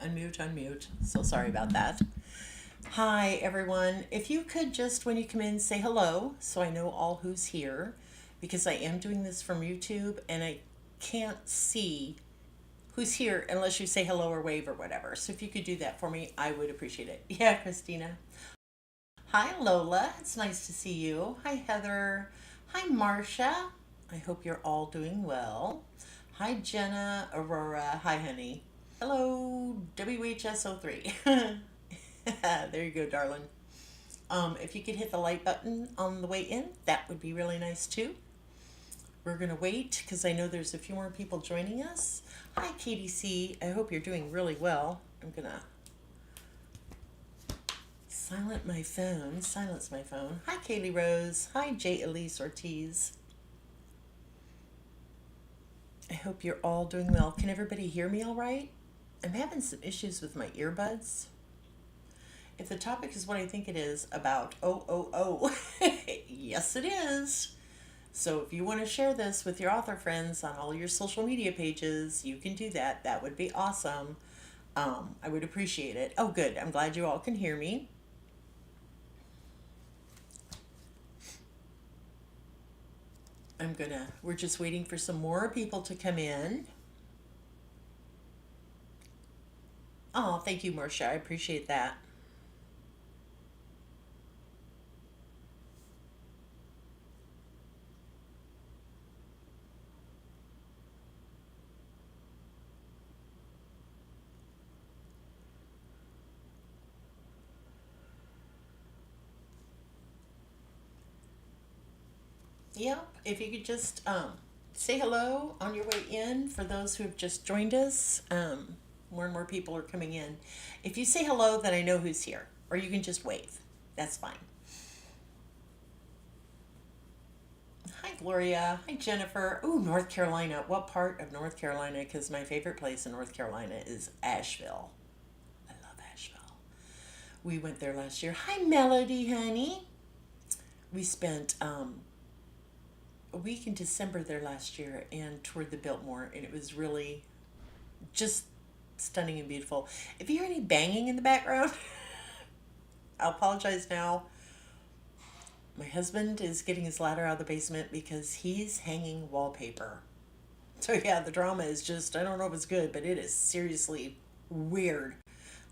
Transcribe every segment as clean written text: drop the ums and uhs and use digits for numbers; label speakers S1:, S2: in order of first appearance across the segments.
S1: Unmute. So sorry about that. Hi, everyone. If you could just, when you come in, say hello so I know all who's here because I am doing this from YouTube and I can't see who's here unless you say hello or wave or whatever. So if you could do that for me, I would appreciate it. Yeah, Christina. Hi, Lola. It's nice to see you. Hi, Heather. Hi, Marcia. I hope you're all doing well. Hi, Jenna, Aurora. Hi, honey. Hello, WHSO3. There you go, darling. If you could hit the like button on the way in, that would be really nice too. We're going to wait because I know there's a few more people joining us. Hi, Katie C. I hope you're doing really well. I'm going to silence my phone. Hi, Kaylee Rose. Hi, J. Elise Ortiz. I hope you're all doing well. Can everybody hear me all right? I'm having some issues with my earbuds. If the topic is what I think it is about, yes, it is. So if you want to share this with your author friends on all your social media pages, you can do that. That would be awesome. I would appreciate it. Oh, good. I'm glad you all can hear me. We're just waiting for some more people to come in. Oh, thank you, Marcia. I appreciate that. Yep, if you could just say hello on your way in for those who have just joined us. More and more people are coming in. If you say hello, then I know who's here, or you can just wave. That's fine. Hi, Gloria. Hi, Jennifer. Ooh, North Carolina. What part of North Carolina? Because my favorite place in North Carolina is Asheville. I love Asheville. We went there last year. Hi, Melody, honey. We spent a week in December there last year and toured the Biltmore, and it was really just stunning and beautiful. If you hear any banging in the background, I'll apologize now. My husband is getting his ladder out of the basement because he's hanging wallpaper. So, yeah, the drama is just, I don't know if it's good, but it is seriously weird.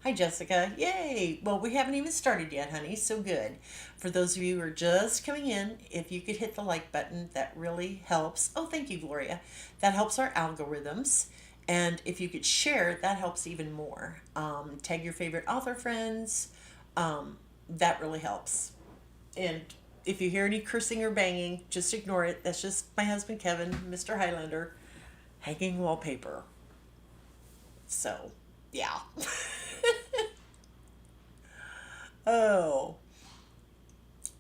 S1: Hi, Jessica. Yay. Well, we haven't even started yet, honey. So good. For those of you who are just coming in, if you could hit the like button, that really helps. Oh, thank you, Gloria. That helps our algorithms. And if you could share, that helps even more. Tag your favorite author friends. That really helps. And if you hear any cursing or banging, just ignore it. That's just my husband, Kevin, Mr. Highlander, hanging wallpaper. So, yeah. Oh,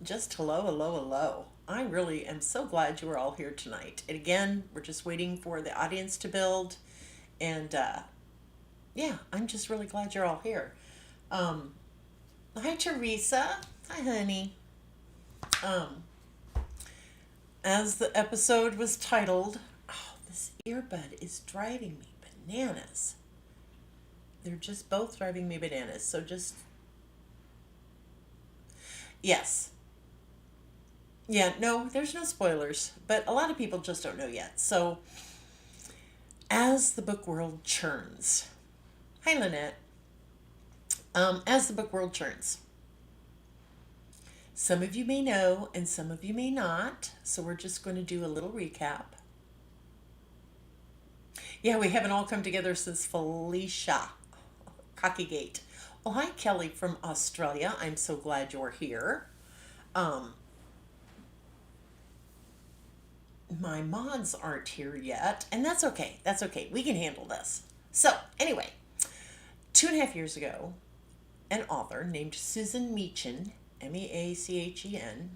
S1: just hello. I really am so glad you are all here tonight. And again, we're just waiting for the audience to build. And yeah, I'm just really glad you're all here. Um, Hi, Teresa. Hi, honey. Um, as the episode was titled, oh, this earbud is driving me bananas. They're just both driving me bananas. So just, yes. Yeah, no, there's no spoilers, but a lot of people just don't know yet. So, as the book world churns. Hi, Lynette. As the book world churns. Some of you may know, and some of you may not. So, we're just going to do a little recap. Yeah, we haven't all come together since Felicia Cockygate. Oh, hi, Kelly from Australia. I'm so glad you're here. Um, my mods aren't here yet, and that's okay. That's okay. We can handle this. So, anyway, 2.5 years ago, an author named Susan Meachen, Meachen,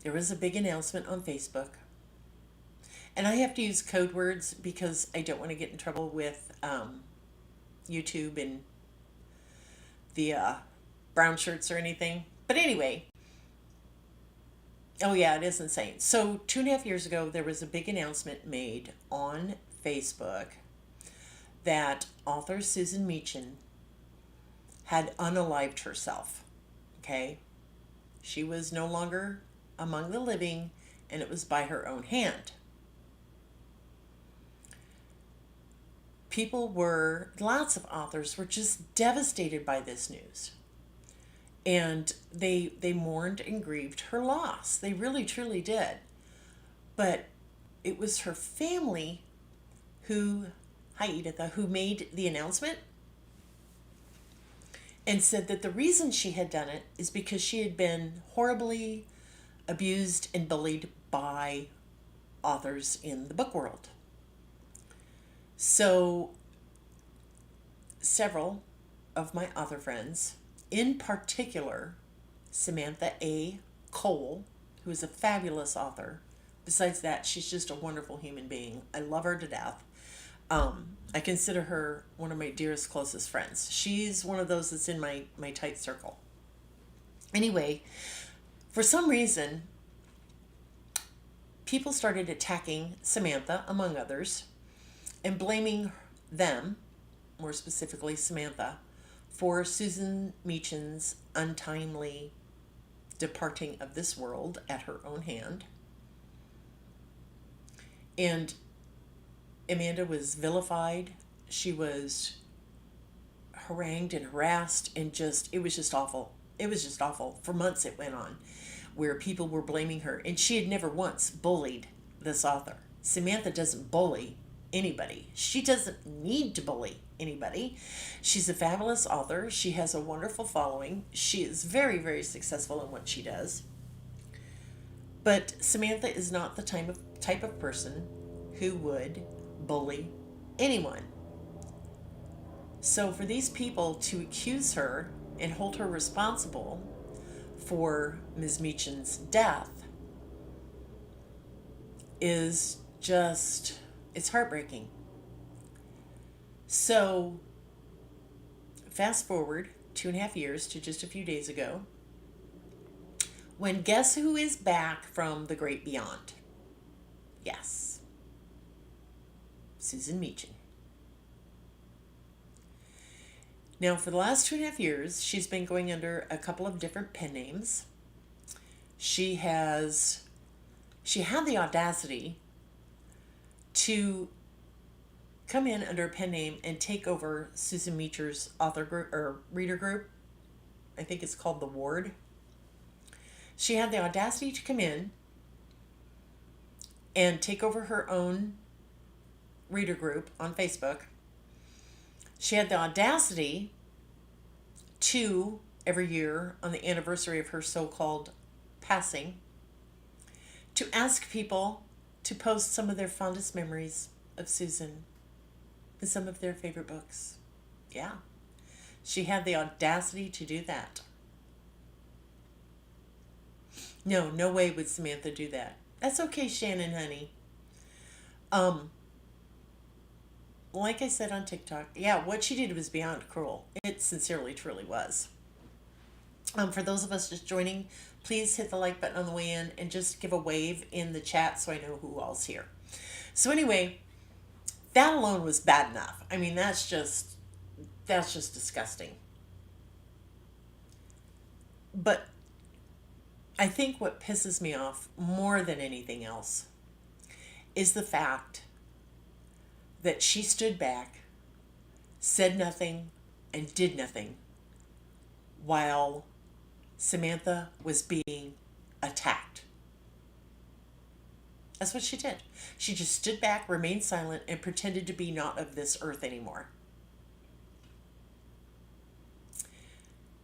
S1: there was a big announcement on Facebook. And I have to use code words because I don't want to get in trouble with YouTube and the brown shirts or anything. But anyway, oh yeah, it is insane. So 2.5 years ago, there was a big announcement made on Facebook that author Susan Meachen had unalived herself. Okay? She was no longer among the living, and it was by her own hand. Lots of authors were just devastated by this news. And they mourned and grieved her loss. They really, truly did. But it was her family who, hi Editha, who made the announcement and said that the reason she had done it is because she had been horribly abused and bullied by authors in the book world. So several of my author friends, in particular Samantha A. Cole, who is a fabulous author. Besides that, she's just a wonderful human being. I love her to death. I consider her one of my dearest, closest friends. She's one of those that's in my tight circle. Anyway, for some reason, people started attacking Samantha, among others, and blaming them, more specifically Samantha, for Susan Meachen's untimely departing of this world at her own hand. And Amanda was vilified. She was harangued and harassed, and it was just awful. It was just awful. For months it went on where people were blaming her, and she had never once bullied this author. Samantha doesn't bully anybody. She doesn't need to bully anybody. She's a fabulous author. She has a wonderful following. She is very, very successful in what she does. But Samantha is not the type of person who would bully anyone. So for these people to accuse her and hold her responsible for Ms. Meachen's death is just, it's heartbreaking. So fast forward 2.5 years to just a few days ago, when guess who is back from the great beyond? Yes, Susan Meachen. Now, for the last 2.5 years, she's been going under a couple of different pen names. She had the audacity to come in under a pen name and take over Susan Meacher's author group or reader group. I think it's called The Ward. She had the audacity to come in and take over her own reader group on Facebook. She had the audacity to, every year on the anniversary of her so-called passing, to ask people to post some of their fondest memories of Susan and some of their favorite books. Yeah, she had the audacity to do that. No way would Samantha do that. That's okay, Shannon, honey. Like I said on TikTok, yeah, what she did was beyond cruel. It sincerely, truly was. For those of us just joining, please hit the like button on the way in and just give a wave in the chat so I know who all's here. So anyway, that alone was bad enough. I mean, that's just disgusting. But I think what pisses me off more than anything else is the fact that she stood back, said nothing, and did nothing while Samantha was being attacked. That's what she did. She just stood back, remained silent, and pretended to be not of this earth anymore.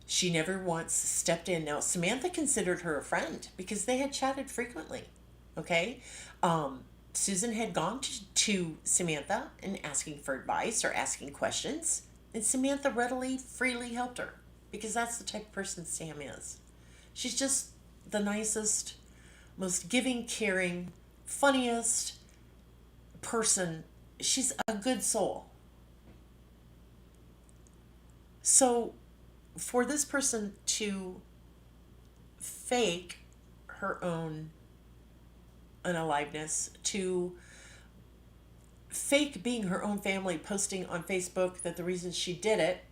S1: She never once stepped in. Now, Samantha considered her a friend because they had chatted frequently. Okay? Susan had gone to Samantha and asking for advice or asking questions, and Samantha readily, freely helped her because that's the type of person Sam is. She's just the nicest, most giving, caring, funniest person. She's a good soul. So for this person to fake her own unaliveness, to fake being her own family, posting on Facebook that the reason she did it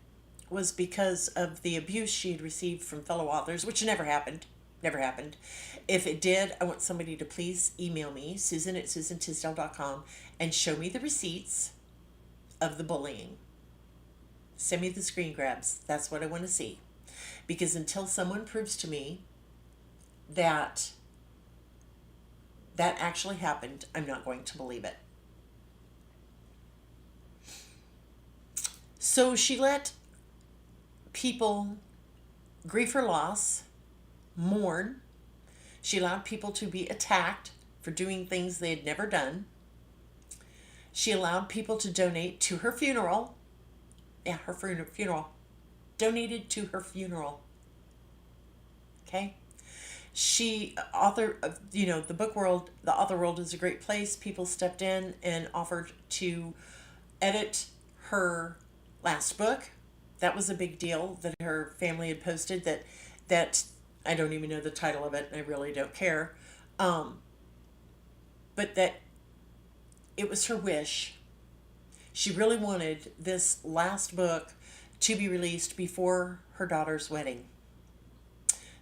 S1: was because of the abuse she had received from fellow authors, which never happened. Never happened. If it did, I want somebody to please email me, Susan at susantisdale.com, and show me the receipts of the bullying. Send me the screen grabs. That's what I want to see. Because until someone proves to me that that actually happened, I'm not going to believe it. So she let people grieve her loss, mourn. She allowed people to be attacked for doing things they had never done. She allowed people to donate to her funeral. Yeah, her funeral. Donated to her funeral. Okay? She author of, the book world, the author world is a great place. People stepped in and offered to edit her last book. That was a big deal that her family had posted that I don't even know the title of it and I really don't care. Um, but that it was her wish. She really wanted this last book to be released before her daughter's wedding.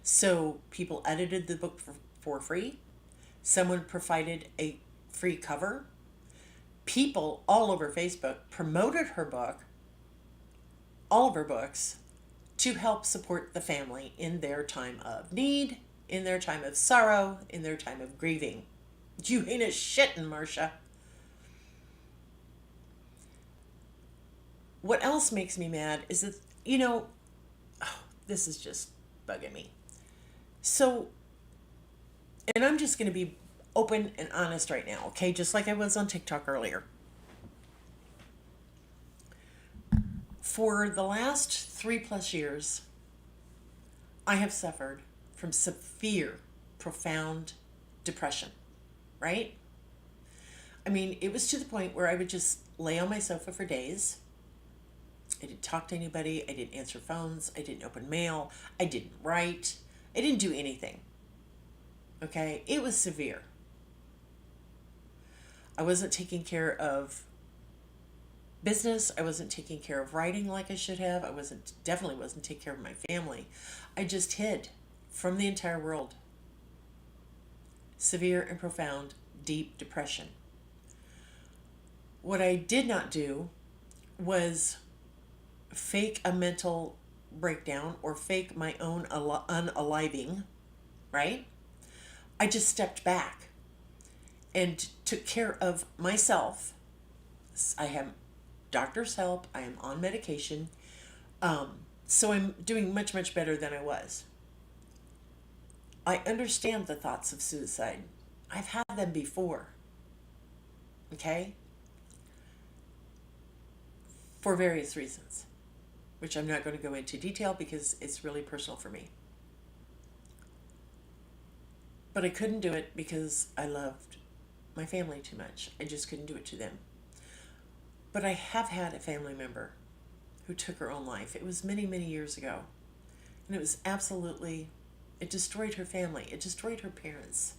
S1: So people edited the book for free. Someone provided a free cover. People all over Facebook promoted her book, all of her books, to help support the family in their time of need, in their time of sorrow, in their time of grieving. You ain't a shittin', Marcia. What else makes me mad is that, this is just bugging me. So, and I'm just going to be open and honest right now, okay? Just like I was on TikTok earlier. For the last 3+ years, I have suffered from severe, profound depression, right? I mean, it was to the point where I would just lay on my sofa for days. I didn't talk to anybody. I didn't answer phones. I didn't open mail. I didn't write. I didn't do anything. Okay? It was severe. I wasn't taking care of business. I wasn't taking care of writing like I should have. Definitely wasn't taking care of my family. I just hid from the entire world. Severe and profound, deep depression. What I did not do was fake a mental breakdown or fake my own unaliving, right? I just stepped back and took care of myself. I have doctor's help. I am on medication. So I'm doing much, much better than I was. I understand the thoughts of suicide. I've had them before. Okay? For various reasons, which I'm not going to go into detail because it's really personal for me. But I couldn't do it because I loved my family too much. I just couldn't do it to them. But I have had a family member who took her own life. It was many, many years ago. And it was it destroyed her family. It destroyed her parents.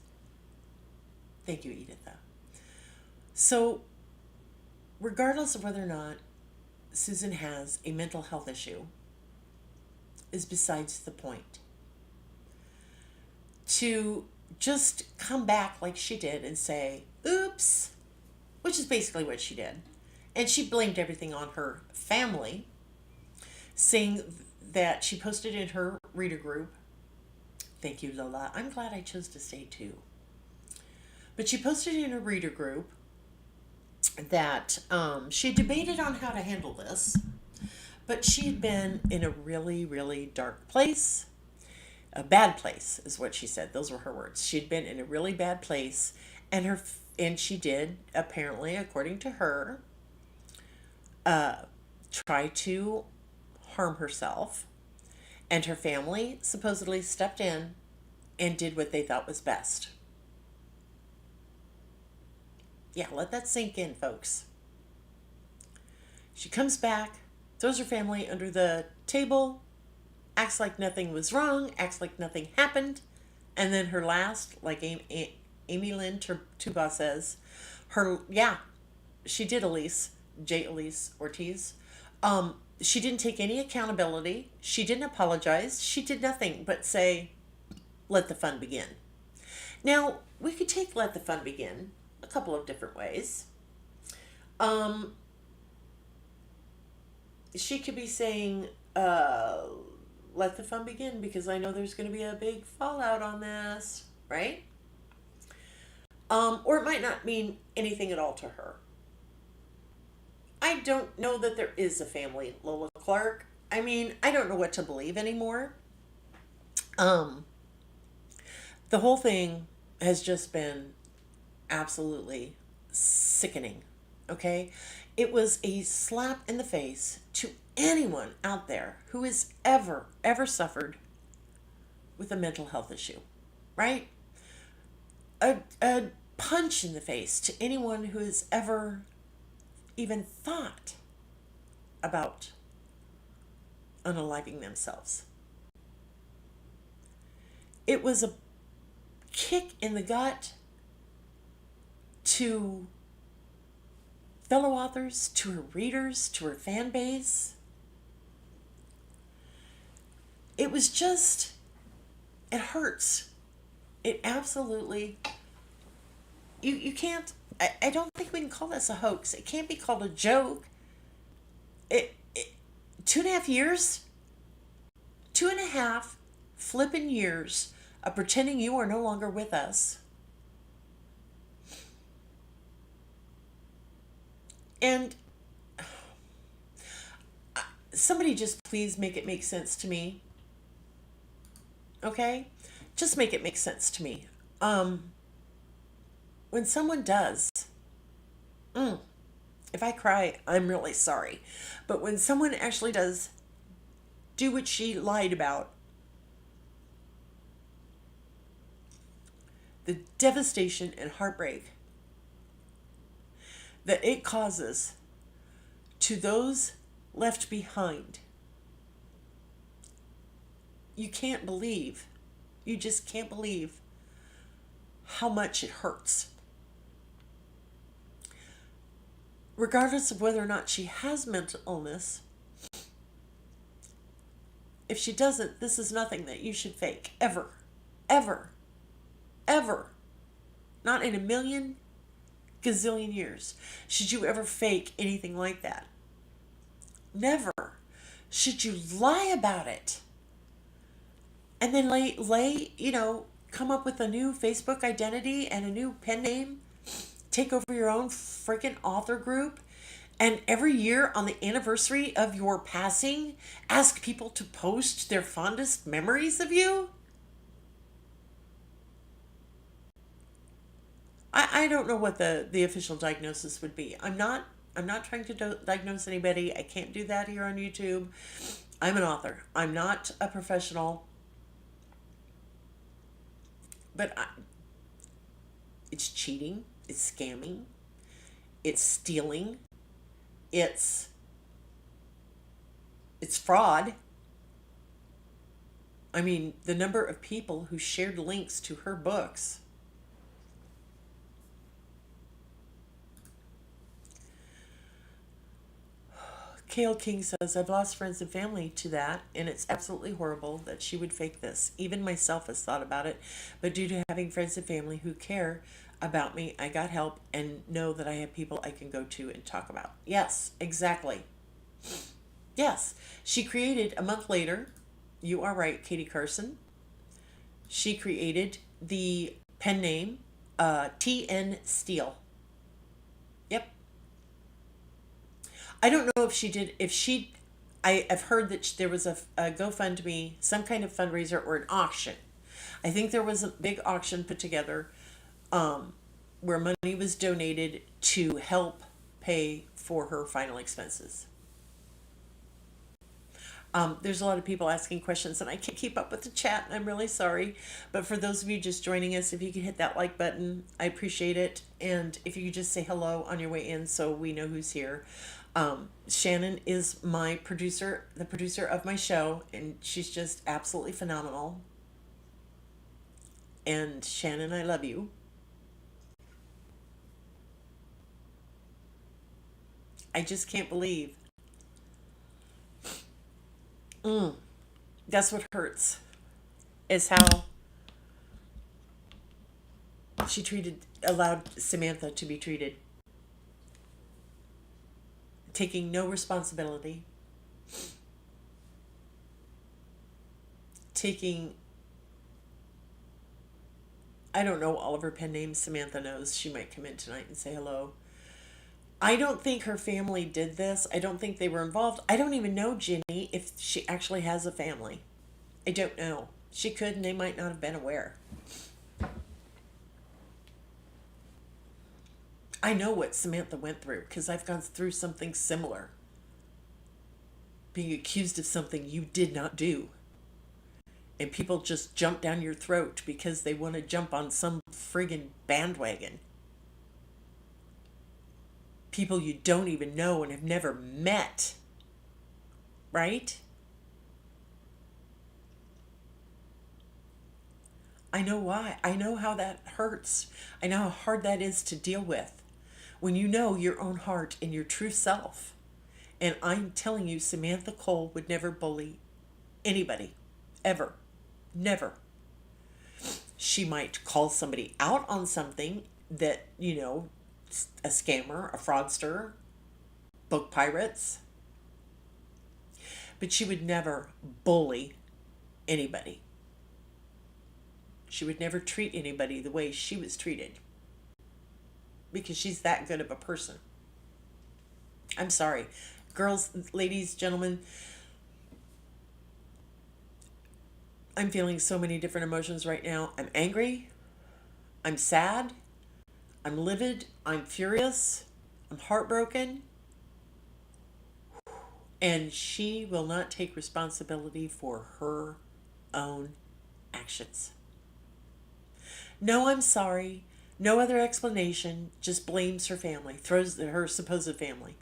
S1: Thank you, Edith. So, regardless of whether or not Susan has a mental health issue, is besides the point. To just come back like she did and say, oops, which is basically what she did. And she blamed everything on her family, saying that she posted in her reader group. Thank you, Lola. I'm glad I chose to stay too. But she posted in her reader group that she debated on how to handle this, but she had been in a really, really dark place. A bad place is what she said. Those were her words. She'd been in a really bad place, and she did, apparently, according to her, try to harm herself, and her family supposedly stepped in and did what they thought was best. Yeah, let that sink in, folks. She comes back, throws her family under the table, acts like nothing was wrong, acts like nothing happened, and then her last, like Amy Lynn Tuba says, she did Elise, J. Elise Ortiz. She didn't take any accountability. She didn't apologize. She did nothing but say, let the fun begin. Now, we could take let the fun begin a couple of different ways. Um, she could be saying, let the fun begin because I know there's going to be a big fallout on this, right? Or it might not mean anything at all to her. I don't know that there is a family Lola Clark. I mean, I don't know what to believe anymore. Um, the whole thing has just been absolutely sickening. Okay? It was a slap in the face to anyone out there who has ever suffered with a mental health issue, right? A punch in the face to anyone who has ever even thought about unaliving themselves. It was a kick in the gut to fellow authors, to her readers, to her fan base. It was just, it hurts. It absolutely, you can't, I don't think we can call this a hoax. It can't be called a joke. It 2.5 years, 2.5 flippin' years of pretending you are no longer with us. And somebody just please make it make sense to me. Okay? Just make it make sense to me. Um, when someone does, mm, if I cry, I'm really sorry. But when someone actually does do what she lied about, the devastation and heartbreak that it causes to those left behind, you can't believe, you just can't believe how much it hurts. Regardless of whether or not she has mental illness, if she doesn't, this is nothing that you should fake. Ever. Ever. Ever. Not in a million gazillion years should you ever fake anything like that. Never should you lie about it and then come up with a new Facebook identity and a new pen name, take over your own freaking author group, and every year on the anniversary of your passing, ask people to post their fondest memories of you. I don't know what the official diagnosis would be. I'm not trying to diagnose anybody. I can't do that here on YouTube. I'm an author. I'm not a professional, but it's cheating. It's scamming. It's stealing. It's it's fraud. I mean, the number of people who shared links to her books. Kale King says, I've lost friends and family to that, and it's absolutely horrible that she would fake this. Even myself has thought about it, but due to having friends and family who care about me, I got help and know that I have people I can go to and talk about. Yes, exactly. Yes. She created a month later, you are right, Katie Carson. She created the pen name TN Steele. Yep. I don't know if she did, if she, I've heard that there was a GoFundMe, some kind of fundraiser or an auction. I think there was a big auction put together where money was donated to help pay for her final expenses. There's a lot of people asking questions, and I can't keep up with the chat, and I'm really sorry. But for those of you just joining us, if you could hit that like button, I appreciate it. And if you could just say hello on your way in so we know who's here. Shannon is my producer, the producer of my show, and she's just absolutely phenomenal. And Shannon, I love you. I just can't believe. Mm, that's what hurts, is how she allowed Samantha to be treated, taking no responsibility, taking, I don't know all of her pen names. Samantha knows. She might come in tonight and say hello. I don't think her family did this. I don't think they were involved. I don't even know Jenny if she actually has a family. I don't know. She could, and they might not have been aware. I know what Samantha went through because I've gone through something similar. Being accused of something you did not do. And people just jump down your throat because they want to jump on some friggin' bandwagon. People you don't even know and have never met. Right? I know why. I know how that hurts. I know how hard that is to deal with. When you know your own heart and your true self. And I'm telling you, Samantha Cole would never bully anybody. Ever. Never. She might call somebody out on something that, a scammer, a fraudster, book pirates. But she would never bully anybody. She would never treat anybody the way she was treated. Because she's that good of a person. I'm sorry. Girls, ladies, gentlemen, I'm feeling so many different emotions right now. I'm angry. I'm sad. I'm livid. I'm furious. I'm heartbroken. And she will not take responsibility for her own actions. No, I'm sorry. No other explanation. Just blames her family. Throws her supposed family.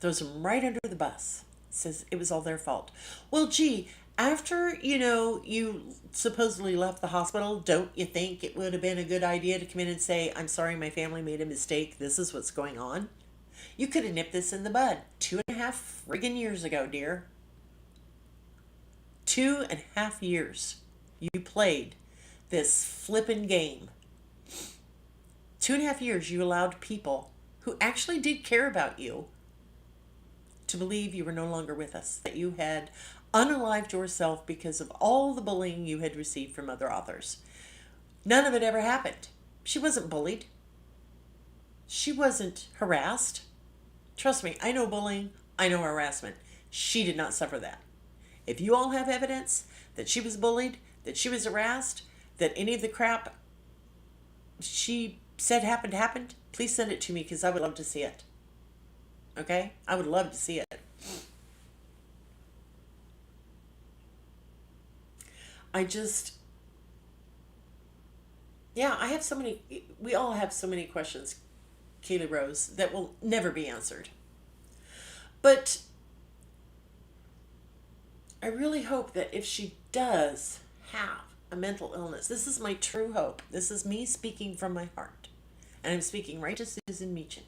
S1: Throws them right under the bus. Says it was all their fault. Well, gee, after, you supposedly left the hospital, don't you think it would have been a good idea to come in and say, I'm sorry, my family made a mistake. This is what's going on? You could have nipped this in the bud 2.5 friggin' years ago, dear. 2.5 years you played this flippin' game. 2.5 years you allowed people who actually did care about you to believe you were no longer with us, that you had unalived yourself because of all the bullying you had received from other authors. None of it ever happened. She wasn't bullied. She wasn't harassed. Trust me, I know bullying, I know harassment. She did not suffer that. If you all have evidence that she was bullied, that she was harassed, that any of the crap she said happened, please send it to me because I would love to see it. Okay? I would love to see it. I just, yeah, I have so many, we all have so many questions, Kaylee Rose, that will never be answered. But I really hope that if she does have a mental illness, this is my true hope. This is me speaking from my heart. And I'm speaking right to Susan Meachen.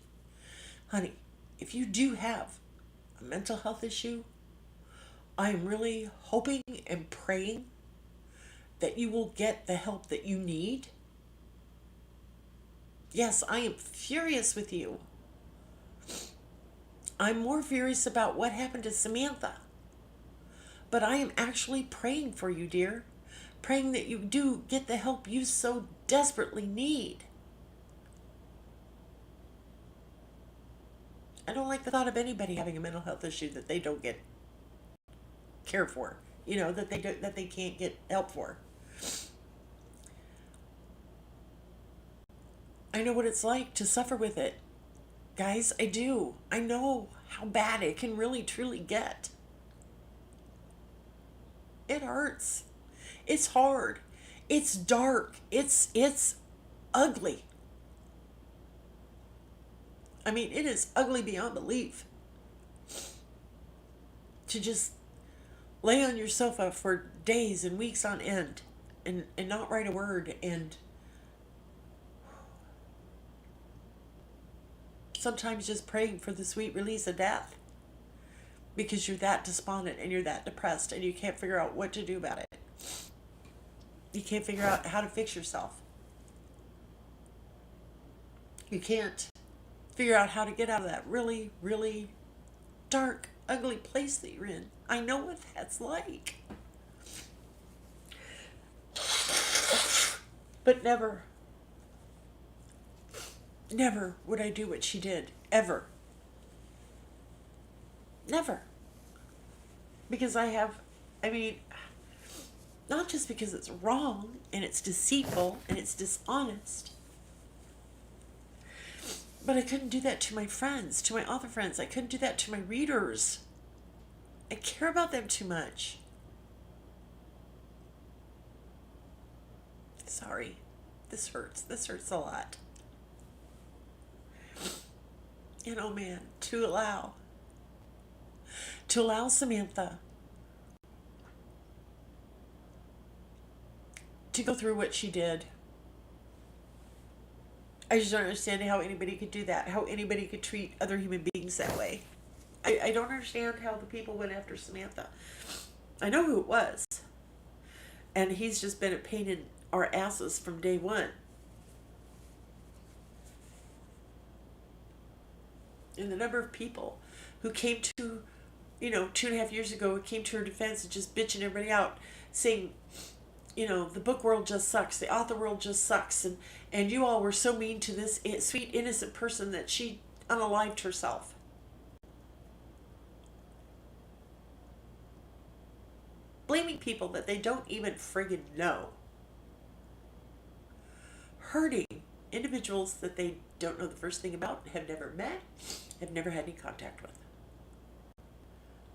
S1: Honey, if you do have a mental health issue, I am really hoping and praying that you will get the help that you need. Yes, I am furious with you. I'm more furious about what happened to Samantha. But I am actually praying for you, dear. Praying that you do get the help you so desperately need. I don't like the thought of anybody having a mental health issue that they don't get care for. That they can't get help for. I know what it's like to suffer with it. Guys, I do. I know how bad it can really truly get. It hurts. It's hard. It's dark. It's ugly. I mean, it is ugly beyond belief. To just lay on your sofa for days and weeks on end and not write a word and sometimes just praying for the sweet release of death because you're that despondent and you're that depressed and you can't figure out what to do about it. You can't figure out how to fix yourself. You can't figure out how to get out of that really, really dark, ugly place that you're in. I know what that's like. But never, never would I do what she did. Ever. Never. Because I mean, not just because it's wrong and it's deceitful and it's dishonest, but I couldn't do that to my friends, to my author friends. I couldn't do that to my readers. I care about them too much. Sorry. This hurts. This hurts a lot. And oh man, to allow Samantha to go through what she did. I just don't understand how anybody could do that, how anybody could treat other human beings that way. I don't understand how the people went after Samantha. I know who it was. And he's just been a pain in our asses from day one. And the number of people who came to, 2.5 years ago, came to her defense and just bitching everybody out, saying, the book world just sucks, the author world just sucks, and you all were so mean to this sweet, innocent person that she unalived herself. Blaming people that they don't even friggin' know. Hurting individuals that they don't know the first thing about, have never met, have never had any contact with.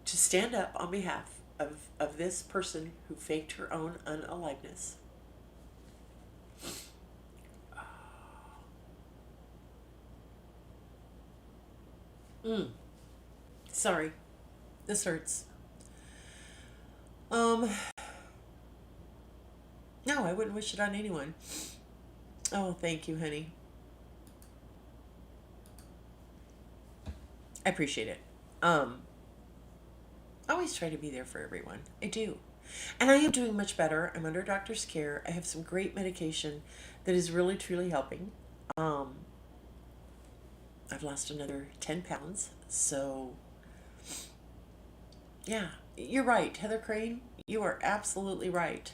S1: To stand up on behalf of this person who faked her own unaliveness. Sorry. This hurts. No, I wouldn't wish it on anyone. Oh, thank you, honey. I appreciate it. I always try to be there for everyone. I do. And I am doing much better. I'm under doctor's care. I have some great medication that is really, truly helping. I've lost another 10 pounds. So, yeah, you're right, Heather Crane. You are absolutely right.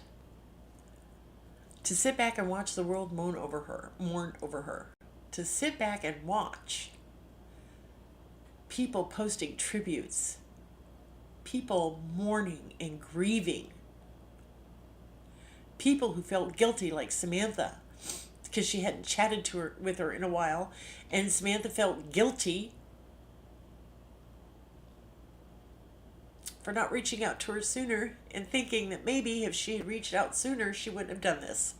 S1: To sit back and watch the world mourn over her. To sit back and watch people posting tributes, people mourning and grieving, people who felt guilty like Samantha because she hadn't chatted with her in a while, and Samantha felt guilty for not reaching out to her sooner and thinking that maybe if she had reached out sooner she wouldn't have done this.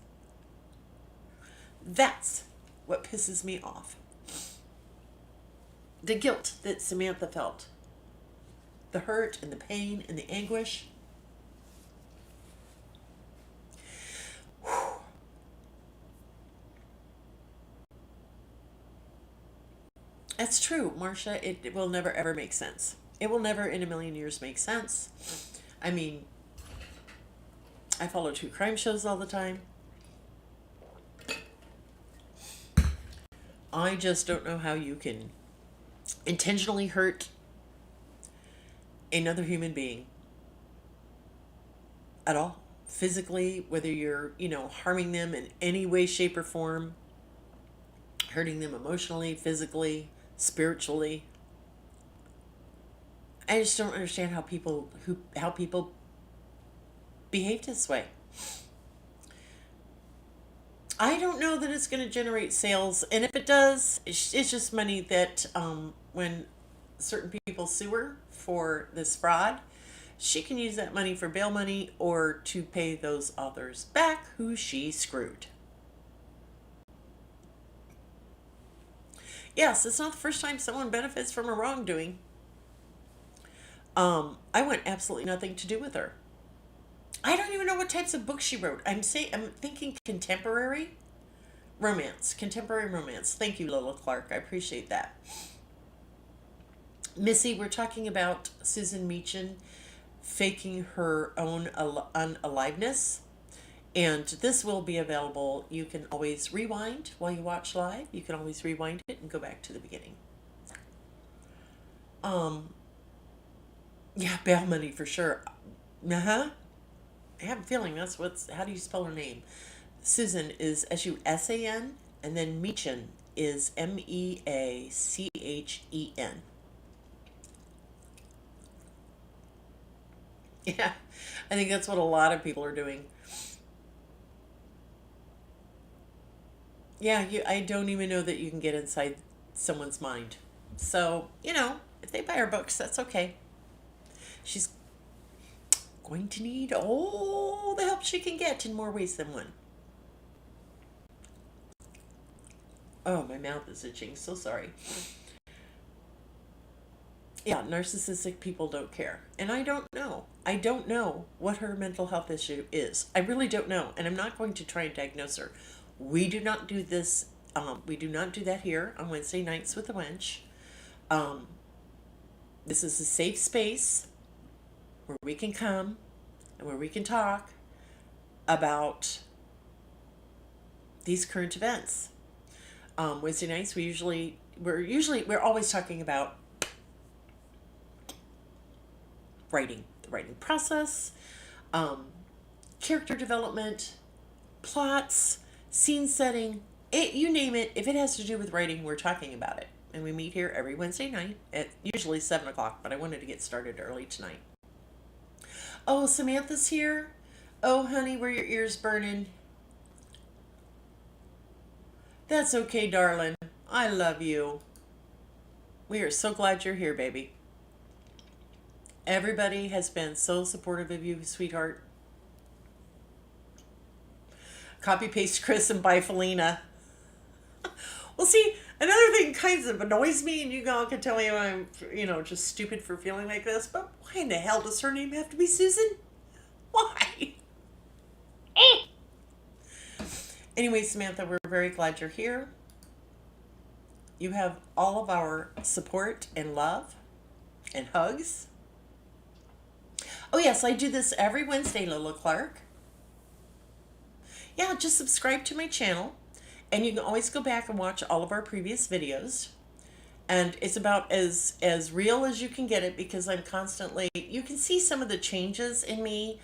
S1: That's what pisses me off. The guilt that Samantha felt. The hurt and the pain and the anguish. Whew. That's true, Marcia. It will never ever make sense. It will never in a million years make sense. I mean, I follow true crime shows all the time. I just don't know how you can intentionally hurt another human being at all. Physically, whether you're, harming them in any way, shape, or form, hurting them emotionally, physically, spiritually. I just don't understand how people behave this way. I don't know that it's going to generate sales, and if it does, it's just money that when certain people sue her for this fraud, she can use that money for bail money or to pay those authors back who she screwed. Yes, it's not the first time someone benefits from a wrongdoing. I want absolutely nothing to do with her. I don't even know what types of books she wrote. I'm thinking contemporary. Romance, contemporary romance. Thank you, Lola Clark. I appreciate that. Missy, we're talking about Susan Meachen faking her own unaliveness. And this will be available. You can always rewind while you watch live. You can always rewind it and go back to the beginning. Um, yeah, bail money for sure. Uh huh. I have a feeling that's what's. How do you spell her name? Susan is Susan, and then Meachen is Meachen. Yeah, I think that's what a lot of people are doing. Yeah, I don't even know that you can get inside someone's mind. So, if they buy her books, that's okay. She's going to need all the help she can get in more ways than one. Oh, my mouth is itching. So sorry. Yeah, narcissistic people don't care. And I don't know. I don't know what her mental health issue is. I really don't know. And I'm not going to try and diagnose her. We do not do this. We do not do that here on Wednesday nights with the wench. Um, this is a safe space where we can come and where we can talk about these current events. Wednesday nights we're always talking about writing, the writing process, um, character development, plots, scene setting, you name it. If it has to do with writing, we're talking about it. And we meet here every Wednesday night at usually 7 o'clock, but I wanted to get started early tonight. Oh, Samantha's here. Oh, honey, were your ears burning? That's okay, darling. I love you. We are so glad you're here, baby. Everybody has been so supportive of you, sweetheart. Copy paste Chris and buy Felina. Well, see, another thing kind of annoys me, and you all can tell me I'm, just stupid for feeling like this, but why in the hell does her name have to be Susan? Why? Anyway, Samantha, we're very glad you're here. You have all of our support and love and hugs. Oh, yes, I do this every Wednesday, Lola Clark. Yeah, just subscribe to my channel, and you can always go back and watch all of our previous videos. And it's about as real as you can get it, because I'm constantly, you can see some of the changes in me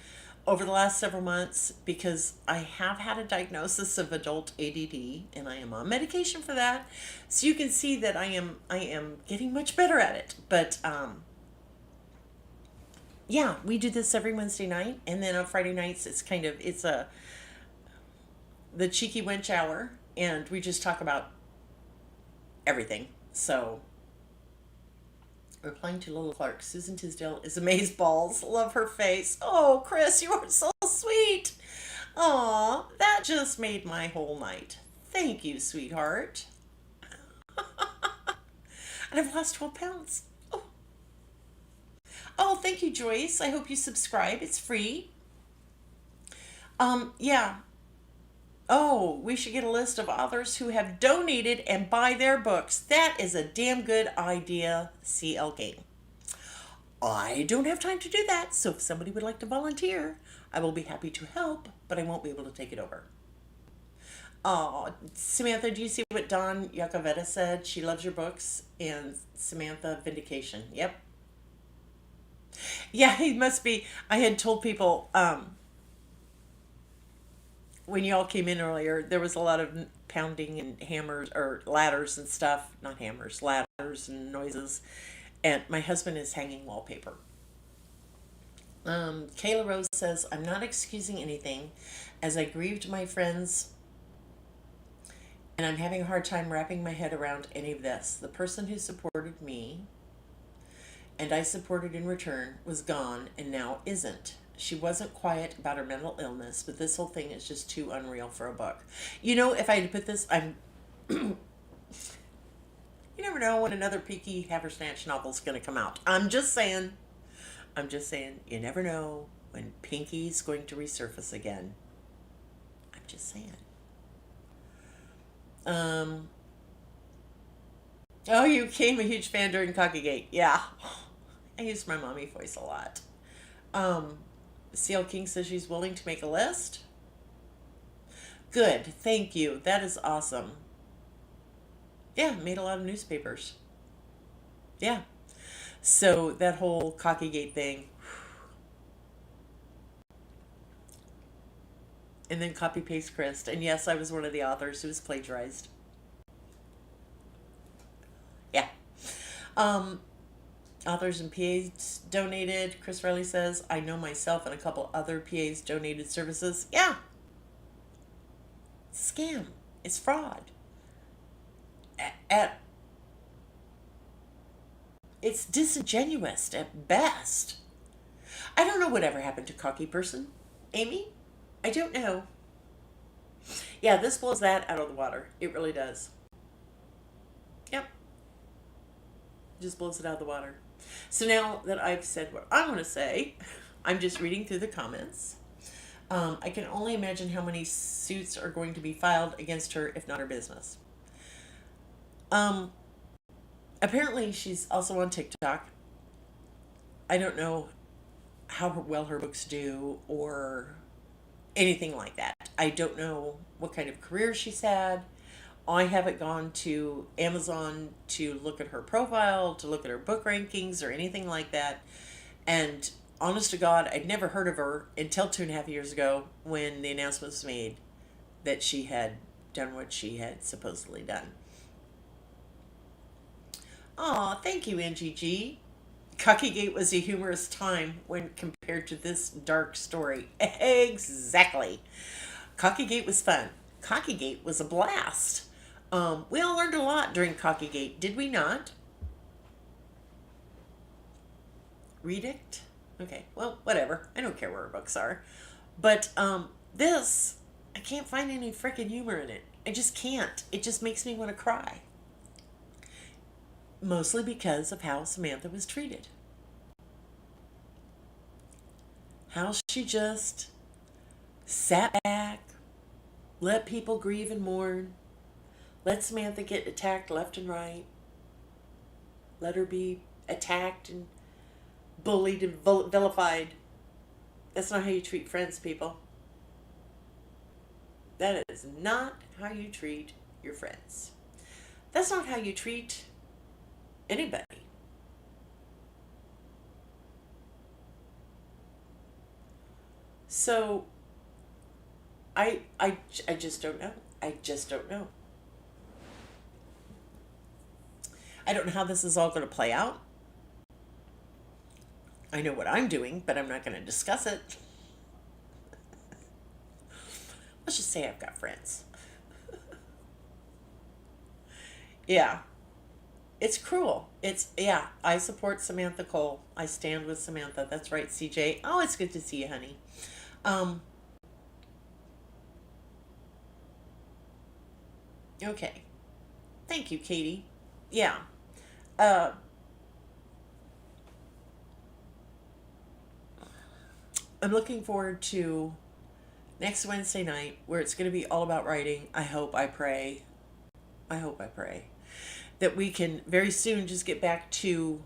S1: over the last several months, because I have had a diagnosis of adult ADD and I am on medication for that. So you can see that I am getting much better at it. But yeah, we do this every Wednesday night, and then on Friday nights it's a the cheeky wench hour, and we just talk about everything. So, replying to Lola Clark, Susan Tisdale is amaze balls. Love her face. Oh, Chris, you are so sweet. Aw, that just made my whole night. Thank you, sweetheart. And I've lost 12 pounds. Oh, oh, thank you, Joyce. I hope you subscribe. It's free. Yeah. Oh, we should get a list of authors who have donated and buy their books. That is a damn good idea, CL Game. I don't have time to do that, so if somebody would like to volunteer, I will be happy to help, but I won't be able to take it over. Oh, Samantha, do you see what Dawn Yakoveta said? She loves your books. And Samantha, vindication. Yep. Yeah, he must be. I had told people when y'all came in earlier, there was a lot of pounding and hammers or ladders and stuff. Not hammers, ladders and noises. And my husband is hanging wallpaper. Kayla Rose says, I'm not excusing anything as I grieved my friends and I'm having a hard time wrapping my head around any of this. The person who supported me and I supported in return was gone and now isn't. She wasn't quiet about her mental illness, but this whole thing is just too unreal for a book. If I had to put this, you never know when another Peaky Haversnatch novel is going to come out. I'm just saying. You never know when Pinky's going to resurface again. I'm just saying. Um, oh, you became a huge fan during Cockygate. Yeah. I use my mommy voice a lot. Um, CL King says she's willing to make a list. Good. Thank you. That is awesome. Yeah, made a lot of newspapers. Yeah. So that whole Cockygate thing, and then copy paste Christ. And yes, I was one of the authors who was plagiarized. Yeah. Um, Authors and PAs donated. Chris Riley says, I know myself and a couple other PAs donated services. Yeah, it's a scam. It's fraud. At it's disingenuous at best. I don't know whatever happened to Cocky Person. Amy? I don't know. Yeah, this blows that out of the water. It really does. Yep, just blows it out of the water. So now that I've said what I want to say, I'm just reading through the comments. I can only imagine how many suits are going to be filed against her if not her business. Um, Apparently, she's also on TikTok. I don't know how well her books do or anything like that. I don't know what kind of career she's had. I haven't gone to Amazon to look at her profile, to look at her book rankings, or anything like that. And honest to God, I'd never heard of her until 2.5 years ago when the announcement was made that she had done what she had supposedly done. Aw, thank you, NGG. Cockygate was a humorous time when compared to this dark story. Exactly. Cockygate was fun. Cockygate was a blast. We all learned a lot during Cockygate, did we not? Redict? Okay, well, whatever. I don't care where our books are. But this, I can't find any freaking humor in it. I just can't. It just makes me want to cry. Mostly because of how Samantha was treated. How she just sat back, let people grieve and mourn, let Samantha get attacked left and right, let her be attacked and bullied and vilified. That's not how you treat friends, people. That is not how you treat your friends. That's not how you treat anybody. So I just don't know. I just don't know. I don't know how this is all going to play out. I know what I'm doing, but I'm not going to discuss it. Let's just say I've got friends. Yeah, it's cruel. Yeah, I support Samantha Cole. I stand with Samantha. That's right, CJ. Oh, it's good to see you, honey. Um, okay. Thank you, Katie. Yeah. Uh, I'm looking forward to next Wednesday night where it's going to be all about writing. I hope, I pray. I hope, I pray that we can very soon just get back to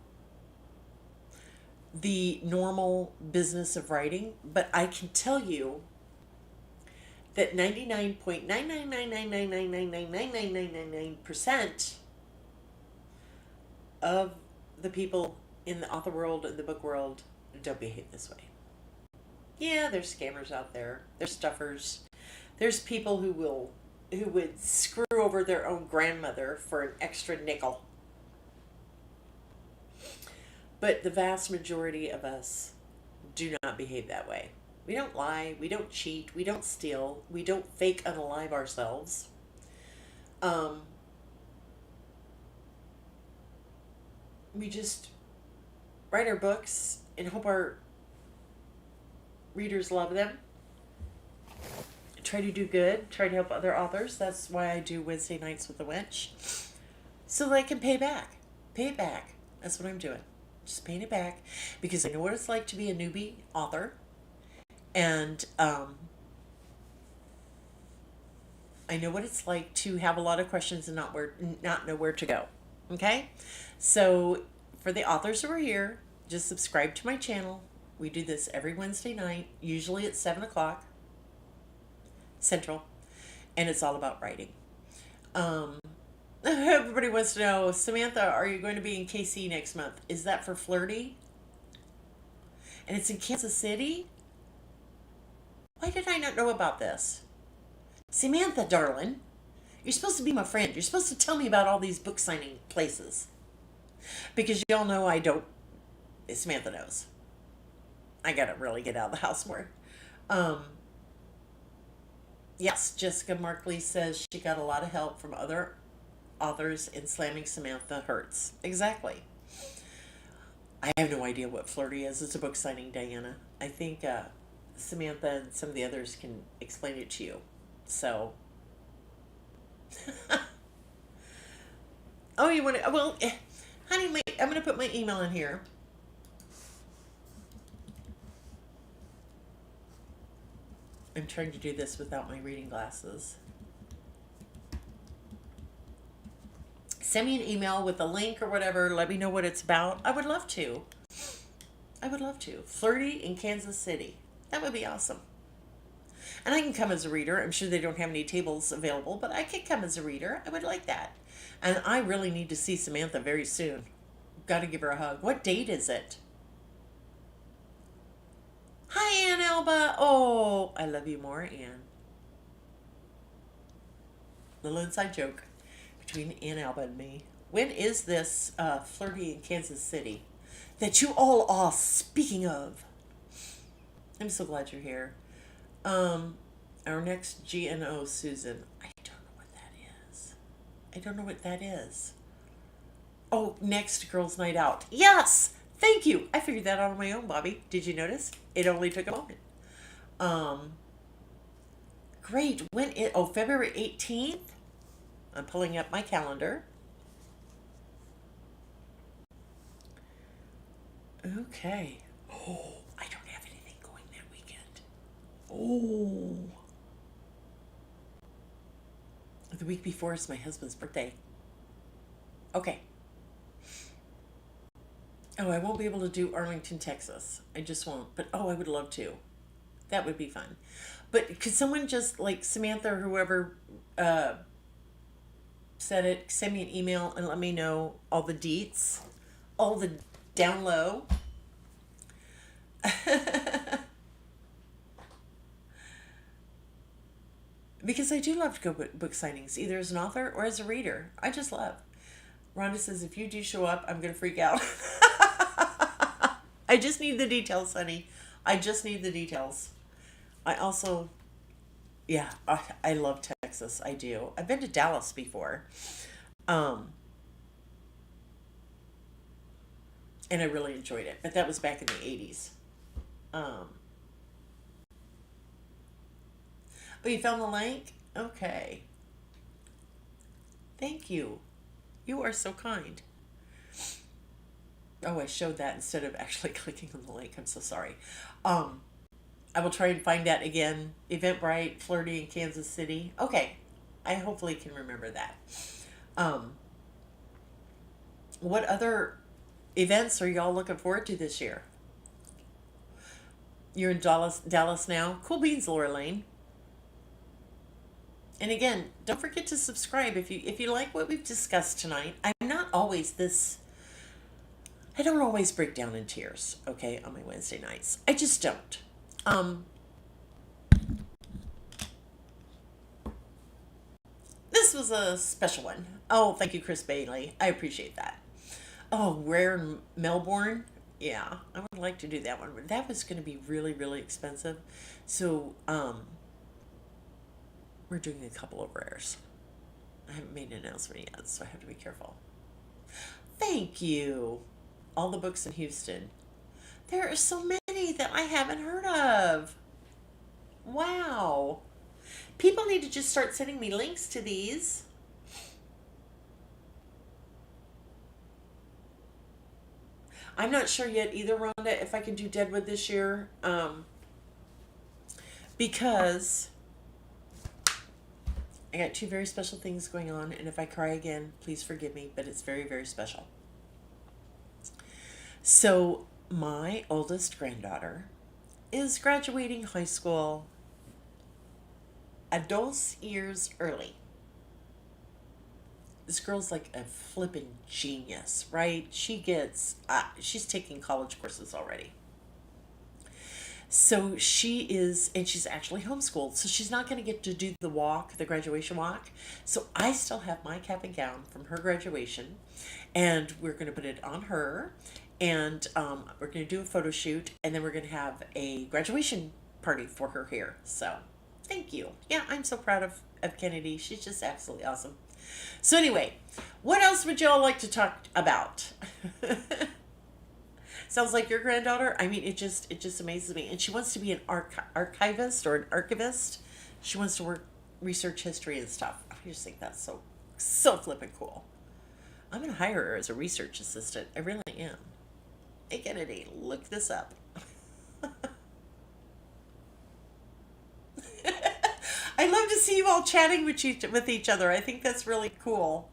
S1: the normal business of writing. But I can tell you that 99.99999999999% of the people in the author world and the book world don't behave this way. Yeah, there's scammers out there. There's stuffers. There's people who would screw over their own grandmother for an extra nickel. But the vast majority of us do not behave that way. We don't lie, we don't cheat, we don't steal, we don't fake unalive ourselves. Um, we just write our books and hope our readers love them. Try to do good, try to help other authors. That's why I do Wednesday nights with the Wench. So that I can pay back. Pay it back. That's what I'm doing. Just paying it back because I know what it's like to be a newbie author. And I know what it's like to have a lot of questions and not know where to go. Okay? So for the authors who are here, just subscribe to my channel. We do this every Wednesday night, usually at 7 o'clock Central, and it's all about writing. Um, Everybody wants to know, Samantha, are you going to be in KC next month? Is that for Flirty? And it's in Kansas City? Why did I not know about this? Samantha, darling, you're supposed to be my friend. You're supposed to tell me about all these book signing places. Because y'all know I don't. Samantha knows. I gotta really get out of the house more. Um, yes, Jessica Markley says she got a lot of help from other authors, and slamming Samantha hurts. Exactly. I have no idea what Flirty is. It's a book signing, Diana. I think Samantha and some of the others can explain it to you. So, oh, you want to? Well, honey, I'm going to put my email in here. I'm trying to do this without my reading glasses. Send me an email with a link or whatever. Let me know what it's about. I would love to. I would love to. Flirty in Kansas City. That would be awesome. And I can come as a reader. I'm sure they don't have any tables available, but I could come as a reader. I would like that. And I really need to see Samantha very soon. Got to give her a hug. What date is it? Hi, Ann Alba. Oh, I love you more, Ann. Little inside joke between Ann Alba and me. When is this Flirty in Kansas City that you all are speaking of? I'm so glad you're here. Our next GNO, Susan. I don't know what that is. I don't know what that is. Oh, next Girls' Night Out. Yes! Thank you. I figured that out on my own, Bobby. Did you notice? It only took a moment. Great. February 18th? I'm pulling up my calendar. Okay. Oh, I don't have anything going that weekend. Oh. The week before is my husband's birthday. Okay. Oh, I won't be able to do Arlington, Texas. I just won't. But oh, I would love to. That would be fun. But could someone just, like Samantha or whoever said it, send me an email and let me know all the deets, all the down low. Because I do love to go book signings, either as an author or as a reader. I just love. Rhonda says, if you do show up, I'm going to freak out. I just need the details, honey. I just need the details. I also, yeah, I love Texas. I do. I've been to Dallas before. Um, and I really enjoyed it. But that was back in the 80s. Um, oh, you found the link? Okay. Thank you. You are so kind. Oh, I showed that instead of actually clicking on the link. I'm so sorry. Um, I will try and find that again. Eventbrite, Flirty in Kansas City. Okay. I hopefully can remember that. Um, what other events are y'all looking forward to this year? You're in Dallas now. Cool beans, Laura Lane. And again, don't forget to subscribe if you like what we've discussed tonight. I'm not always this. I don't always break down in tears, okay, on my Wednesday nights. I just don't. Um, this was a special one. Oh, thank you, Chris Bailey. I appreciate that. Oh, Rare in Melbourne. Yeah, I would like to do that one, but that was going to be really, really expensive. So, we're doing a couple of rares. I haven't made an announcement yet, so I have to be careful. Thank you. All the books in Houston. There are so many that I haven't heard of. Wow. People need to just start sending me links to these. I'm not sure yet either, Rhonda, if I can do Deadwood this year. Because I got two very special things going on, and if I cry again, please forgive me, but it's very, very special. So, my oldest granddaughter is graduating high school a 2 years early. This girl's like a flippin' genius, right? She's taking college courses already. So she is, and she's actually homeschooled. So she's not going to get to do the walk, the graduation walk. So I still have my cap and gown from her graduation, and we're going to put it on her, and we're going to do a photo shoot, and then we're going to have a graduation party for her here. So thank you. Yeah, I'm so proud of Kennedy. She's just absolutely awesome. So anyway, what else would y'all like to talk about? Sounds like your granddaughter. I mean, it just amazes me. And she wants to be an archivist or an archivist. She wants to research history and stuff. I just think that's so flippin' cool. I'm gonna hire her as a research assistant. I really am. Hey Kennedy, look this up. I love to see you all chatting with each other. I think that's really cool.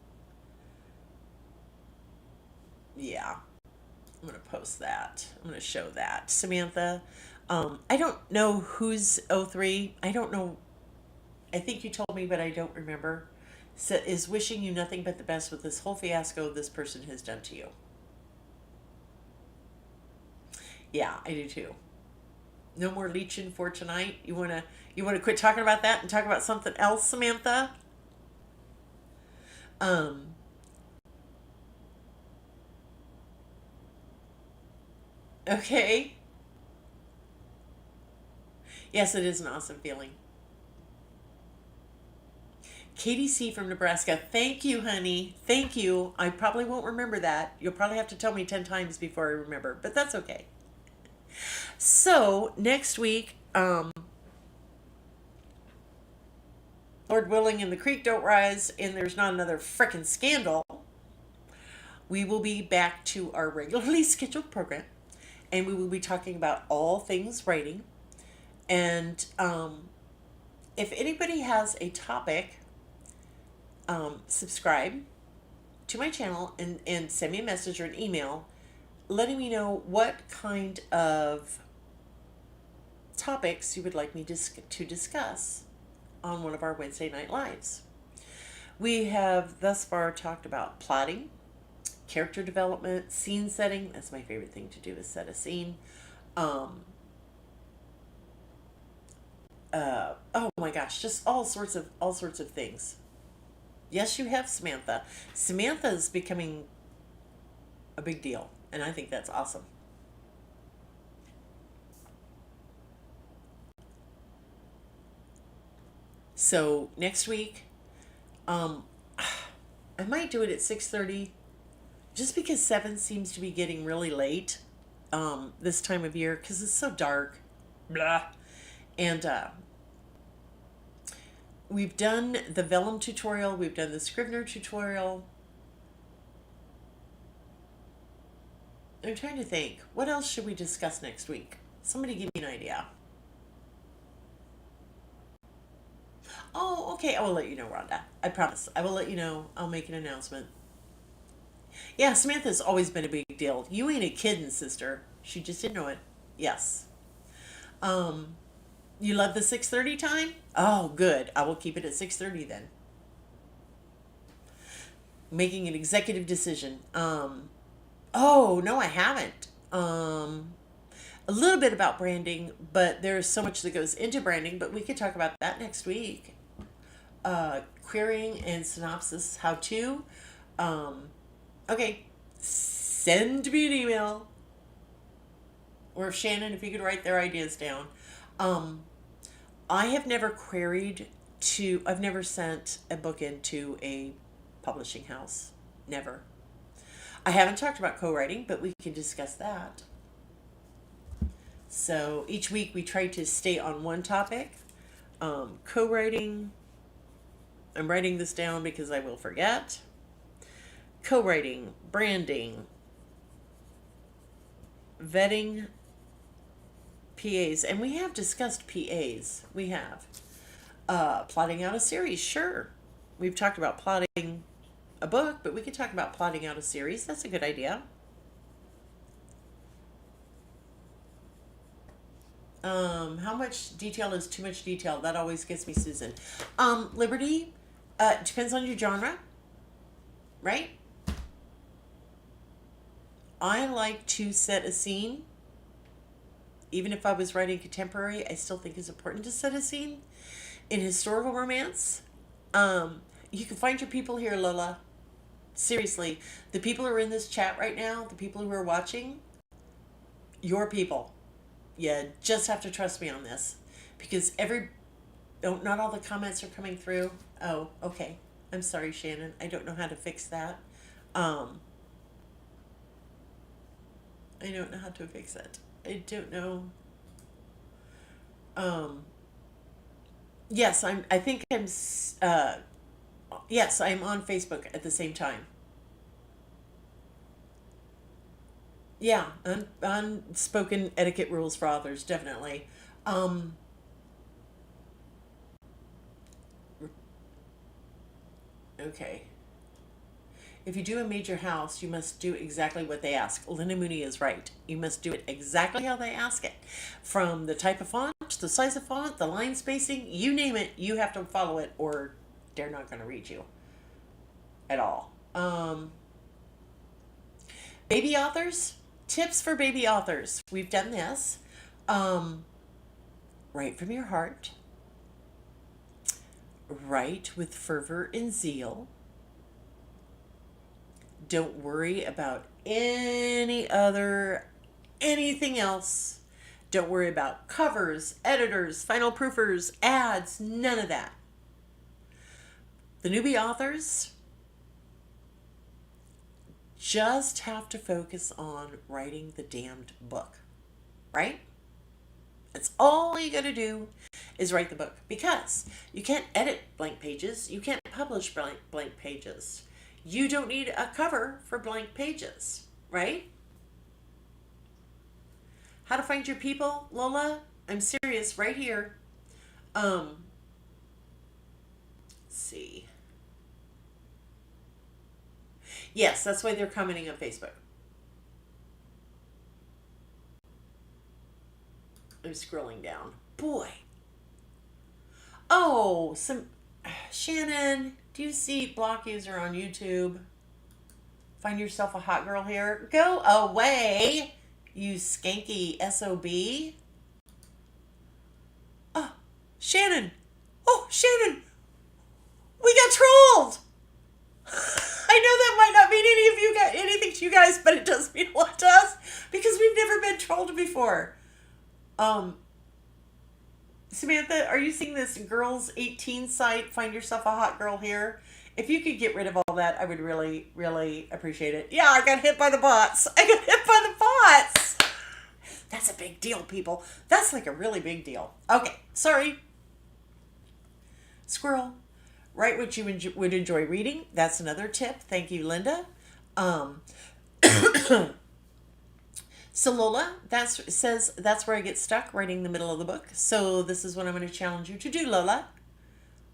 S1: Yeah. I'm going to post that. I'm going to show that. Samantha, I don't know who's 03. I don't know. I think you told me, but I don't remember. Is wishing you nothing but the best with this whole fiasco this person has done to you. Yeah, I do too. No more leeching for tonight. You wanna quit talking about that and talk about something else, Samantha? Um, okay. Yes, it is an awesome feeling. Katie C from Nebraska. Thank you, honey. Thank you. I probably won't remember that. You'll probably have to tell me 10 times before I remember, but that's okay. So, next week, Lord willing, and the creek don't rise, and there's not another frickin' scandal, we will be back to our regularly scheduled program, and we will be talking about all things writing. And if anybody has a topic, subscribe to my channel and send me a message or an email letting me know what kind of topics you would like me to discuss on one of our Wednesday night lives. We have thus far talked about plotting, character development, scene setting. That's my favorite thing to do, is set a scene. Um, oh my gosh, just all sorts of things. Yes, you have Samantha. Samantha is becoming a big deal, and I think that's awesome. So next week, um, I might do it at 6:30, just because 7 seems to be getting really late this time of year because it's so dark. Blah. And we've done the vellum tutorial, we've done the Scrivener tutorial. I'm trying to think, what else should we discuss next week? Somebody give me an idea. Oh, okay. I will let you know, Rhonda. I promise. I will let you know. I'll make an announcement. Yeah, Samantha's always been a big deal. You ain't a kiddin', sister. She just didn't know it. Yes. Um, you love the 6:30 time? Oh, good. I will keep it at 6:30 then. Making an executive decision. Oh, no, I haven't. A little bit about branding, but there's so much that goes into branding, but we could talk about that next week. Querying and synopsis how to. Um, okay, send me an email, or if Shannon, if you could write their ideas down. Um, I have never I've never sent a book into a publishing house. Never. I haven't talked about co-writing, but we can discuss that. So each week we try to stay on one topic. Co-writing, I'm writing this down because I will forget. Co-writing, branding, vetting, PAs, and we have discussed PAs. We have. Plotting out a series, sure. We've talked about plotting a book, but we could talk about plotting out a series. That's a good idea. How much detail is too much detail? That always gets me, Susan. Liberty, depends on your genre, right? I like to set a scene. Even if I was writing contemporary, I still think it's important to set a scene. In historical romance, you can find your people here, Lola. Seriously, the people who are in this chat right now, the people who are watching, your people. You just have to trust me on this because not all the comments are coming through. Oh, okay. I'm sorry, Shannon. I don't know how to fix that. Um, I don't know how to fix it. I don't know. Um, yes, I think yes, I'm on Facebook at the same time. Yeah, unspoken etiquette rules for authors, definitely. Um, okay. If you do a major house, you must do exactly what they ask. Linda Mooney is right. You must do it exactly how they ask it. From the type of font, the size of font, the line spacing, you name it, you have to follow it or they're not going to read you at all. Baby authors, tips for baby authors. We've done this. Um, write from your heart, write with fervor and zeal. Don't worry about anything else. Don't worry about covers, editors, final proofers, ads, none of that. The newbie authors just have to focus on writing the damned book, right? That's all you got to do is write the book because you can't edit blank pages, you can't publish blank pages. You don't need a cover for blank pages, right? How to find your people, Lola? I'm serious, right here. Um, let's see. Yes, that's why they're commenting on Facebook. I'm scrolling down. Boy. Oh, some Shannon, do you see block user on YouTube? Find yourself a hot girl here. Go away, you skanky SOB. Oh, Shannon. Oh, Shannon. We got trolled. I know that might not mean anything to you guys, but it does mean a lot to us because we've never been trolled before. Um, Samantha, are you seeing this girls 18 site? Find yourself a hot girl here. If you could get rid of all that, I would really, really appreciate it. Yeah, I got hit by the bots. I got hit by the bots. That's a big deal, people. That's like a really big deal. Okay, sorry. Squirrel. Write what you would enjoy reading. That's another tip. Thank you, Linda. Um, so Lola, that's where I get stuck, writing the middle of the book. So this is what I'm going to challenge you to do, Lola.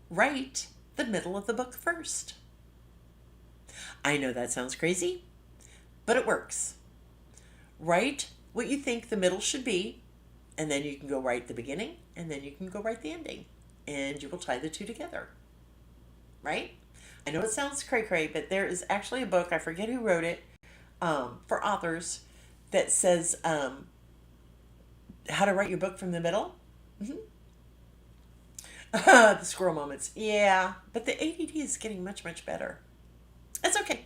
S1: Write the middle of the book first. I know that sounds crazy, but it works. Write what you think the middle should be, and then you can go write the beginning, and then you can go write the ending, and you will tie the two together. Right? I know it sounds cray-cray, but there is actually a book, I forget who wrote it, for authors that says how to write your book from the middle. Mm-hmm. The squirrel moments. Yeah, but the ADD is getting much, much better. It's okay.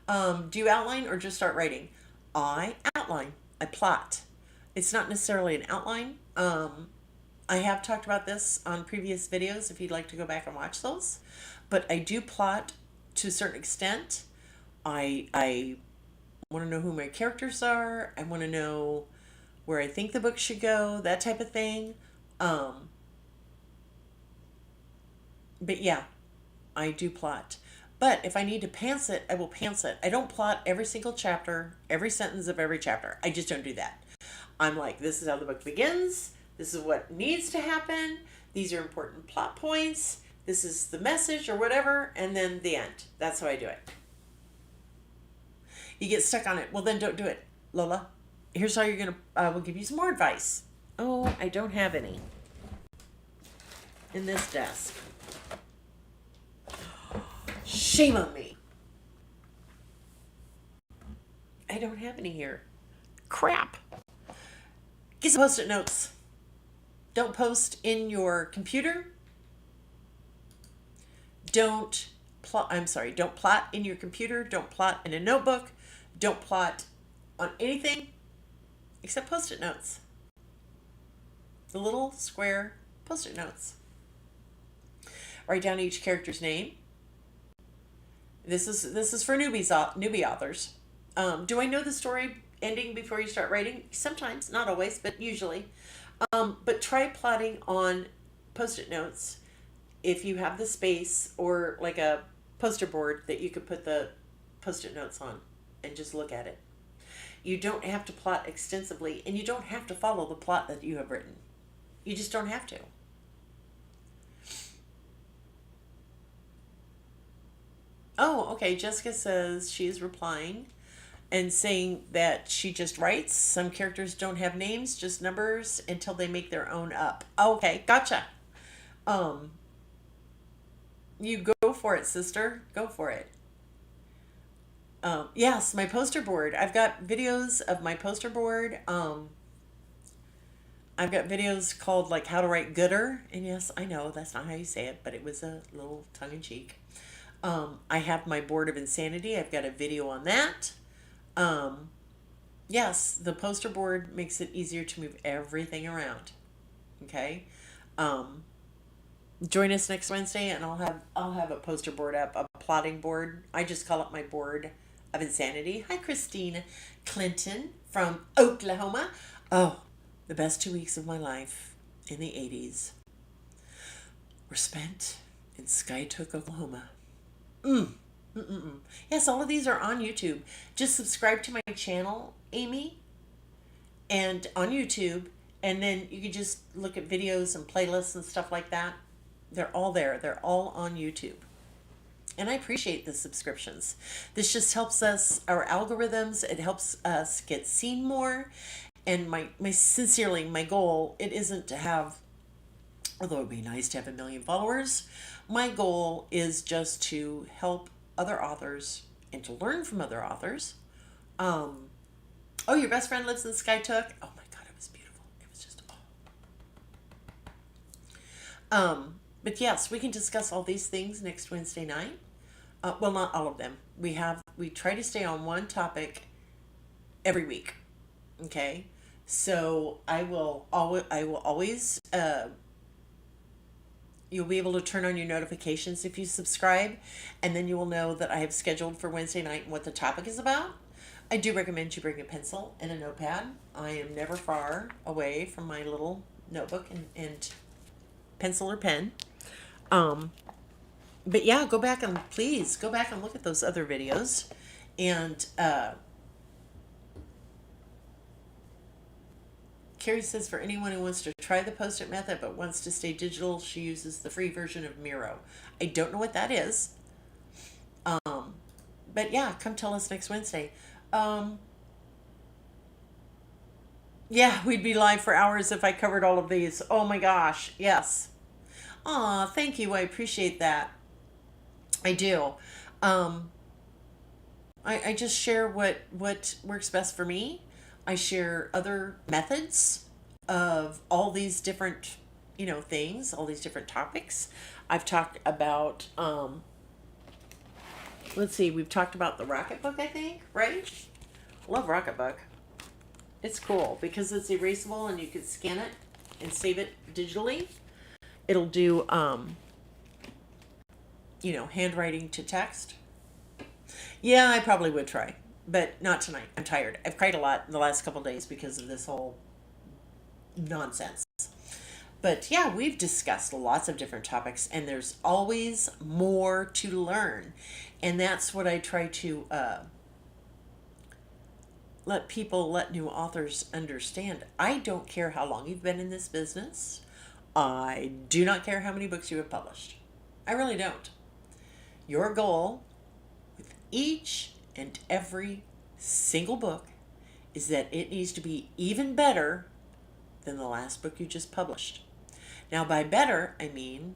S1: Do you outline or just start writing? I outline. I plot. It's not necessarily an outline. I have talked about this on previous videos if you'd like to go back and watch those. But I do plot to a certain extent. I want to know who my characters are. I want to know where I think the book should go, that type of thing. Um, but yeah, I do plot. But if I need to pants it, I will pants it. I don't plot every single chapter, every sentence of every chapter. I just don't do that. I'm like, this is how the book begins. This is what needs to happen. These are important plot points. This is the message or whatever, and then the end. That's how I do it. You get stuck on it. Well, then don't do it, Lola. Here's how you're going to, we'll give you some more advice. Oh, I don't have any in this desk. Shame on me. I don't have any here. Crap. Get some post-it notes. Don't post in your computer. Don't plot in your computer. Don't plot in a notebook. Don't plot on anything except post-it notes. The little square post-it notes. Write down each character's name. This is for newbie authors. Do I know the story ending before you start writing? Sometimes, not always, but usually. But try plotting on post-it notes if you have the space or like a poster board that you could put the post-it notes on and just look at it. You don't have to plot extensively, and you don't have to follow the plot that you have written. You just don't have to. Oh, okay. Jessica says she is replying and saying that she just writes. Some characters don't have names, just numbers until they make their own up. Okay, gotcha. Um, you go for it, sister. Go for it. Yes, my poster board. I've got videos of my poster board. I've got videos called like how to write gooder. And yes, I know that's not how you say it, but it was a little tongue in cheek. I have my board of insanity. I've got a video on that. Um, yes, the poster board makes it easier to move everything around. Okay. Um, Join us next Wednesday, and I'll have a poster board up, a plotting board. I just call it my board of insanity. Hi, Christine Clinton from Oklahoma. Oh, the best 2 weeks of my life in the '80s were spent in Skytook, Oklahoma. Mm. Mm-mm-mm. Yes, all of these are on YouTube. Just subscribe to my channel, Amy, and on YouTube, and then you can just look at videos and playlists and stuff like that. They're all there. They're all on YouTube. And I appreciate the subscriptions. This just helps us, our algorithms, it helps us get seen more. And my sincerely, my goal, it isn't to have, although it'd be nice to have 1 million followers, my goal is just to help other authors and to learn from other authors. Um, oh, your best friend lives in Skytook? Oh my God, it was beautiful. It was just, oh. But yes, we can discuss all these things next Wednesday night. Well, not all of them. We try to stay on one topic every week. Okay, so I will always you'll be able to turn on your notifications if you subscribe, and then you will know that I have scheduled for Wednesday night and what the topic is about. I do recommend you bring a pencil and a notepad. I am never far away from my little notebook and pencil or pen. Um, but yeah, please go back and look at those other videos. And Carrie says for anyone who wants to try the post-it method but wants to stay digital, she uses the free version of Miro. I don't know what that is. Um, but yeah, come tell us next Wednesday. Um, yeah, we'd be live for hours if I covered all of these. Oh my gosh, yes. Aw, thank you. I appreciate that. I do. Um, I just share what works best for me. I share other methods of all these different, things, all these different topics. I've talked about, let's see, we've talked about the Rocketbook, I think, right? Love Rocketbook. It's cool because it's erasable and you can scan it and save it digitally. It'll do, handwriting to text. Yeah, I probably would try, but not tonight. I'm tired. I've cried a lot in the last couple of days because of this whole nonsense. But yeah, we've discussed lots of different topics, and there's always more to learn. And that's what I try to let new authors understand. I don't care how long you've been in this business. I do not care how many books you have published. I really don't. Your goal with each and every single book is that it needs to be even better than the last book you just published. Now, by better, I mean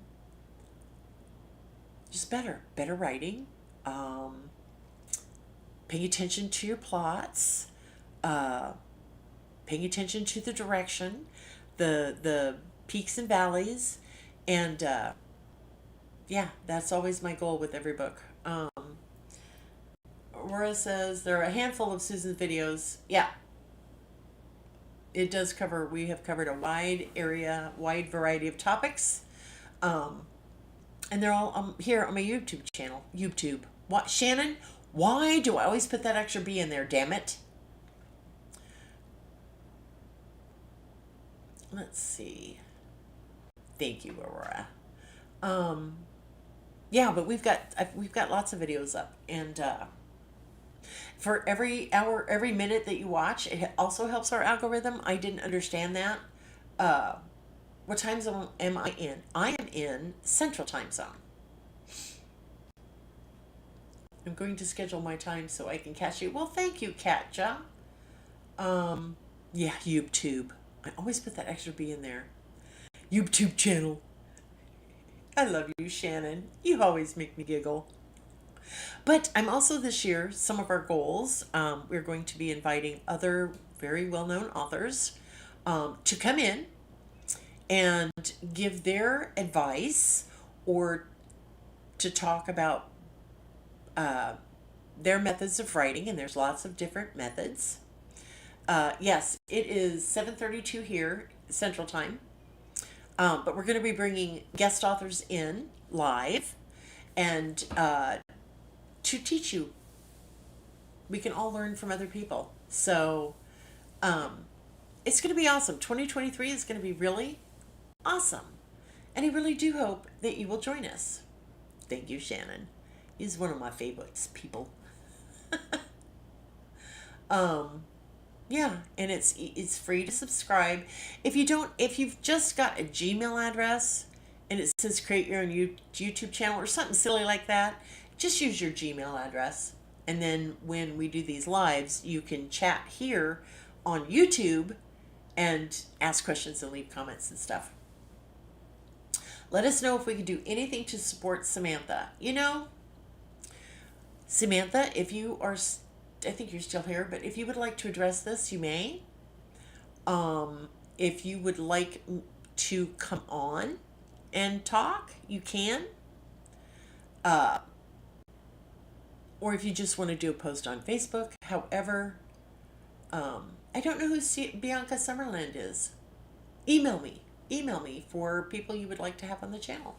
S1: just better. Better writing, um, paying attention to your plots, uh, paying attention to the direction, the peaks and valleys, and yeah, that's always my goal with every book. Aurora says there are a handful of Susan's videos. Yeah, it does cover. We have covered a wide variety of topics, um, and they're all here on my YouTube channel. YouTube. What, Shannon? Why do I always put that extra B in there? Damn it. Let's see. Thank you, Aurora. Um, yeah, but we've got lots of videos up, and for every hour, every minute that you watch, it also helps our algorithm. I didn't understand that. Uh, what time zone am I in? I am in Central Time Zone. I'm going to schedule my time so I can catch you. Well, thank you, Katja. Yeah, YouTube. I always put that extra B in there. YouTube channel. I love you, Shannon. You always make me giggle. But I'm also this year, some of our goals, we're going to be inviting other very well known authors to come in and give their advice or to talk about uh, their methods of writing, and there's lots of different methods. Yes, it is 7:32 here Central Time, but we're going to be bringing guest authors in live and to teach you. We can all learn from other people. So um, it's going to be awesome. 2023 is going to be really awesome. And I really do hope that you will join us. Thank you, Shannon. He's one of my favorites, people. Um, yeah, and it's free to subscribe. If you've just got a Gmail address and it says create your own YouTube channel or something silly like that, just use your Gmail address. And then when we do these lives, you can chat here on YouTube and ask questions and leave comments and stuff. Let us know if we can do anything to support Samantha. Samantha, if you are, I think you're still here, but if you would like to address this, you may. If you would like to come on and talk, you can. Uh, or if you just want to do a post on Facebook. However, I don't know who Bianca Summerland is. Email me. Email me for people you would like to have on the channel.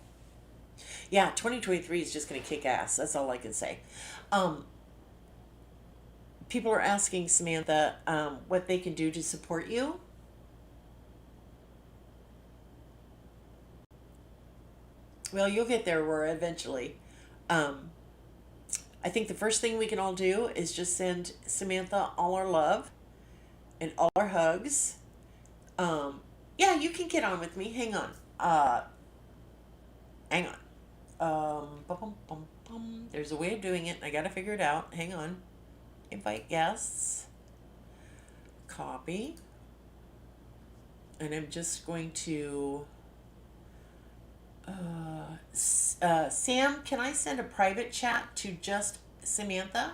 S1: Yeah, 2023 is just going to kick ass. That's all I can say. Um, People are asking Samantha what they can do to support you. Well, you'll get there, Aurora, eventually. Um, I think the first thing we can all do is just send Samantha all our love and all our hugs. Um, yeah, you can get on with me. Hang on. Hang on. Bum, bum, bum, bum. There's a way of doing it. I gotta figure it out. Hang on. Invite guests. Copy. And I'm just going to. Sam, can I send a private chat to just Samantha?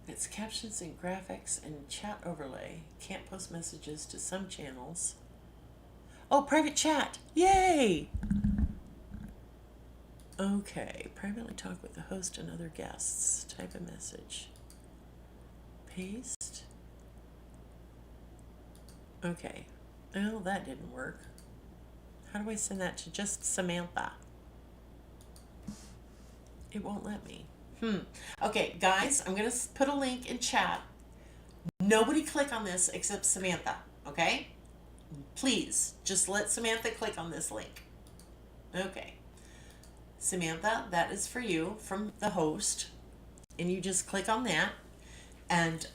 S1: It's captions and graphics and chat overlay. Can't post messages to some channels. Oh, private chat! Yay! Okay, privately talk with the host and other guests. Type a message. Paste. Okay. Well, that didn't work. How do I send that to just Samantha? It won't let me. Okay, guys, I'm going to put a link in chat. Nobody click on this except Samantha, okay? Please, just let Samantha click on this link. Okay. Samantha, that is for you from the host. and you just click on that, and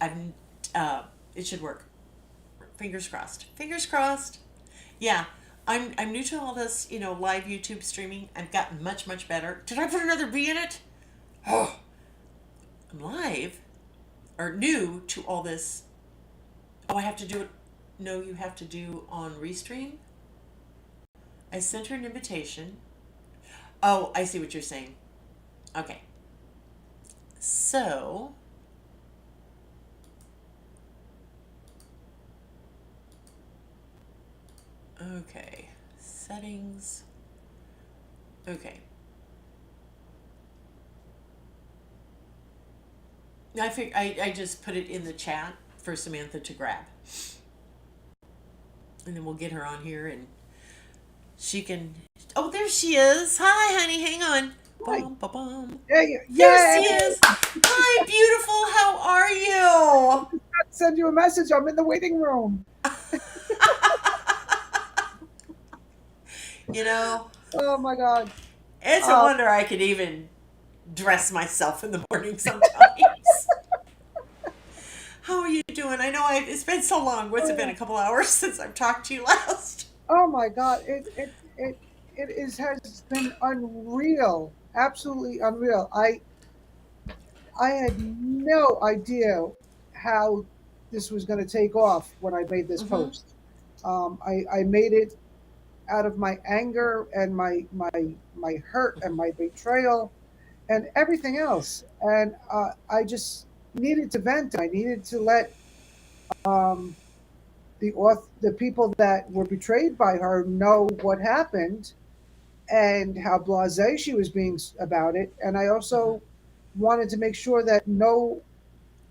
S1: it should work. Fingers crossed. Fingers crossed. Yeah, I'm new to all this, live YouTube streaming. I've gotten much better. Did I put another B in it? Oh, I'm live or new to all this. Oh, I have to do it. No, you have to do on Restream. I sent her an invitation. Oh, I see what you're saying. Okay. So, okay. Settings. Okay. I just put it in the chat for Samantha to grab. And then we'll get her on here and she can. Oh, there she is. Hi, honey. Hang on.
S2: Hi.
S1: Bum, bum, bum.
S2: Yay!
S1: There she
S2: Yay!
S1: is. Hi, beautiful. How are you?
S2: Send you a message. I'm in the waiting room.
S1: You know,
S2: Oh my God.
S1: it's a
S2: Um,
S1: wonder I could even dress myself in the morning sometimes. How are you doing? I know it's been so long. What's it been? A
S2: oh,
S1: couple hours since I've talked to you last?
S2: oh my God. It is has been unreal. Absolutely unreal. I had no idea how this was going to take off when I made this
S1: Mm-hmm.
S2: post. I made it out of my anger and my hurt and my betrayal and everything else. And I just needed to vent. I needed to let um, the people that were betrayed by her know what happened and how blasé she was being about it. And I
S1: Mm-hmm.
S2: also wanted to make sure that no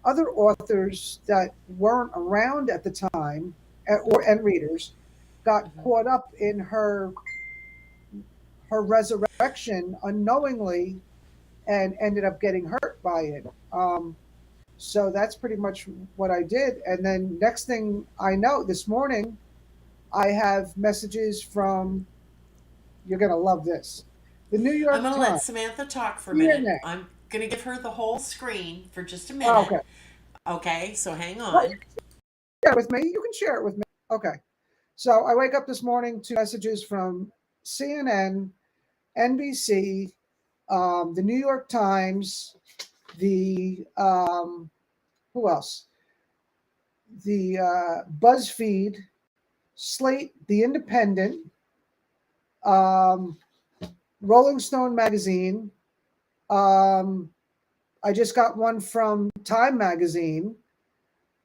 S2: other authors that weren't around at the time or and readers got
S1: Mm-hmm.
S2: caught up in her resurrection unknowingly and ended up getting hurt by it. So that's pretty much what I did. And then next thing I know, this morning I have messages from, you're going to love this, the New
S1: I'm
S2: York
S1: going to let
S2: Times,
S1: Samantha talk for a minute.
S2: CNN.
S1: I'm going to give her the whole screen for just a
S2: Oh,
S1: minute.
S2: okay.
S1: Okay, so hang
S2: Well, you
S1: on.
S2: can share it with me. You can share it with me. Okay. So I wake up this morning to messages from CNN, NBC, the New York Times, the who else? The BuzzFeed, Slate, The Independent, um, Rolling Stone magazine. Um, I just got one from Time magazine.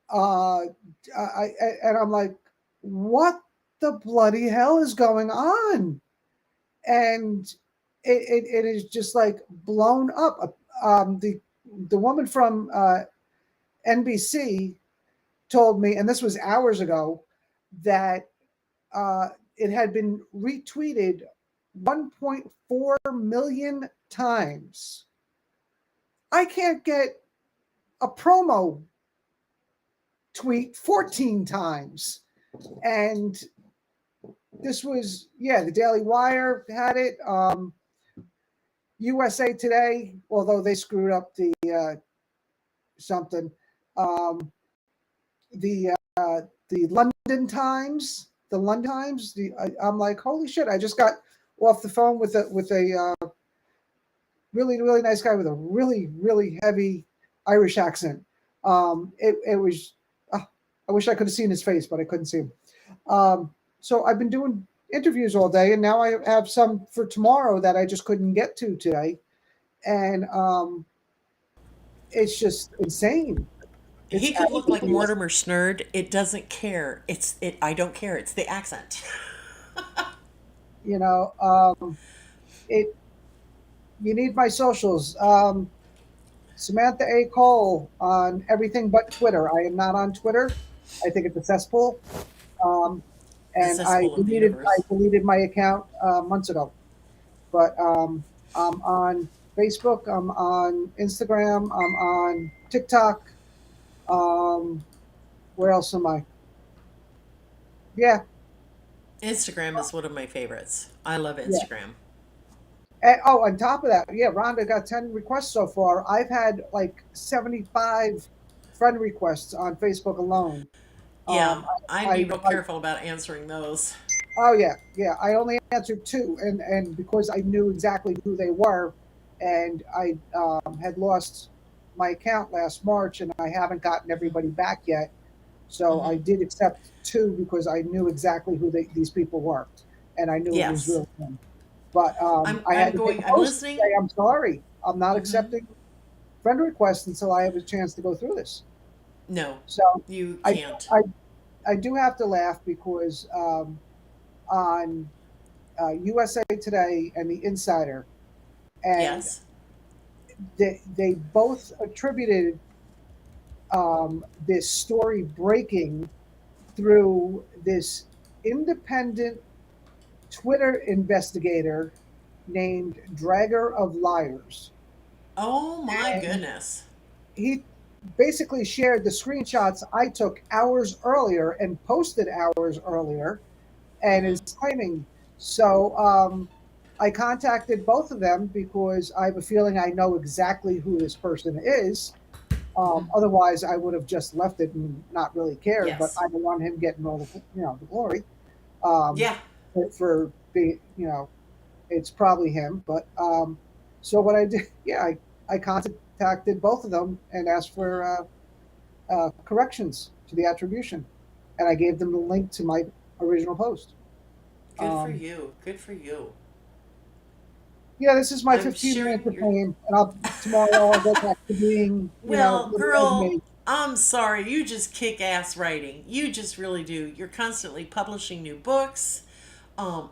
S2: Uh, and I'm like, what the bloody hell is going on? And it is just like blown up. The woman from NBC told me, and this was hours ago, that uh, it had been retweeted 1.4 million times. I can't get a promo tweet 14 times. And this was, yeah, the Daily Wire had it. USA Today, although they screwed up the something, um, the the London Times. I'm like, holy shit! I just got off the phone with a really nice guy with a really heavy Irish accent. It was. I wish I could have seen his face, but I couldn't see him. So I've been doing interviews all day, and now I have some for tomorrow that I just couldn't get to today, and it's just insane. It's
S1: He could look like
S2: absolutely
S1: Mortimer Snurd. It doesn't care. It's it. I don't care. It's the accent.
S2: you know it. You need my socials. Samantha A. Cole on everything but Twitter. I am not on Twitter. I think it's a cesspool. Um,
S1: The
S2: and
S1: cesspool of the
S2: I
S1: universe.
S2: deleted my account months ago. But I'm on Facebook. I'm on Instagram. I'm on TikTok. Um, where else am I? Yeah,
S1: Instagram is one of my favorites. I love
S2: yeah.
S1: Instagram.
S2: And, oh, on top of that, yeah, Rhonda got 10 requests so far. I've had like 75 friend requests on Facebook alone.
S1: Yeah,
S2: Um,
S1: I'd be real careful about answering those.
S2: oh yeah, yeah. I only answered two, and because I knew exactly who they were, and I had lost my account last March, and I haven't gotten
S1: Hmm.
S2: everybody back yet. So I
S1: Hmm.
S2: did accept two because I knew exactly who these people were, and I knew it was
S1: Yes.
S2: really them. But I had to make a
S1: I'm
S2: post and
S1: listening.
S2: say, I'm sorry, I'm not
S1: Hmm.
S2: accepting friend requests until I have a chance to go through this.
S1: No,
S2: So
S1: you
S2: I
S1: can't.
S2: I, I do have to laugh because on USA Today and the Insider, and
S1: Yes.
S2: they both attributed this story breaking through this independent Twitter investigator named Dragger of Liars.
S1: Oh my
S2: And
S1: goodness.
S2: he basically shared the screenshots I took hours earlier and posted hours earlier and
S1: Hmm.
S2: is claiming. So I contacted both of them because I have a feeling I know exactly who this person is.
S1: Hmm.
S2: Otherwise, I would have just left it and not really cared. But
S1: Yes.
S2: I don't want him getting all the glory um,
S1: Yeah.
S2: for being it's probably him. But so what I did, yeah, I contacted both of them and asked for
S1: Hmm.
S2: corrections to the attribution, and I gave them the link to my original post.
S1: Good for
S2: Um,
S1: you. Good for you.
S2: yeah, this is my
S1: I'm
S2: 15 minutes
S1: sharing
S2: of
S1: your.
S2: fame, and tomorrow I'll go back to being,
S1: Well,
S2: little old
S1: girl,
S2: me.
S1: I'm sorry. You just kick ass writing. You just really do. You're constantly publishing new books. Um,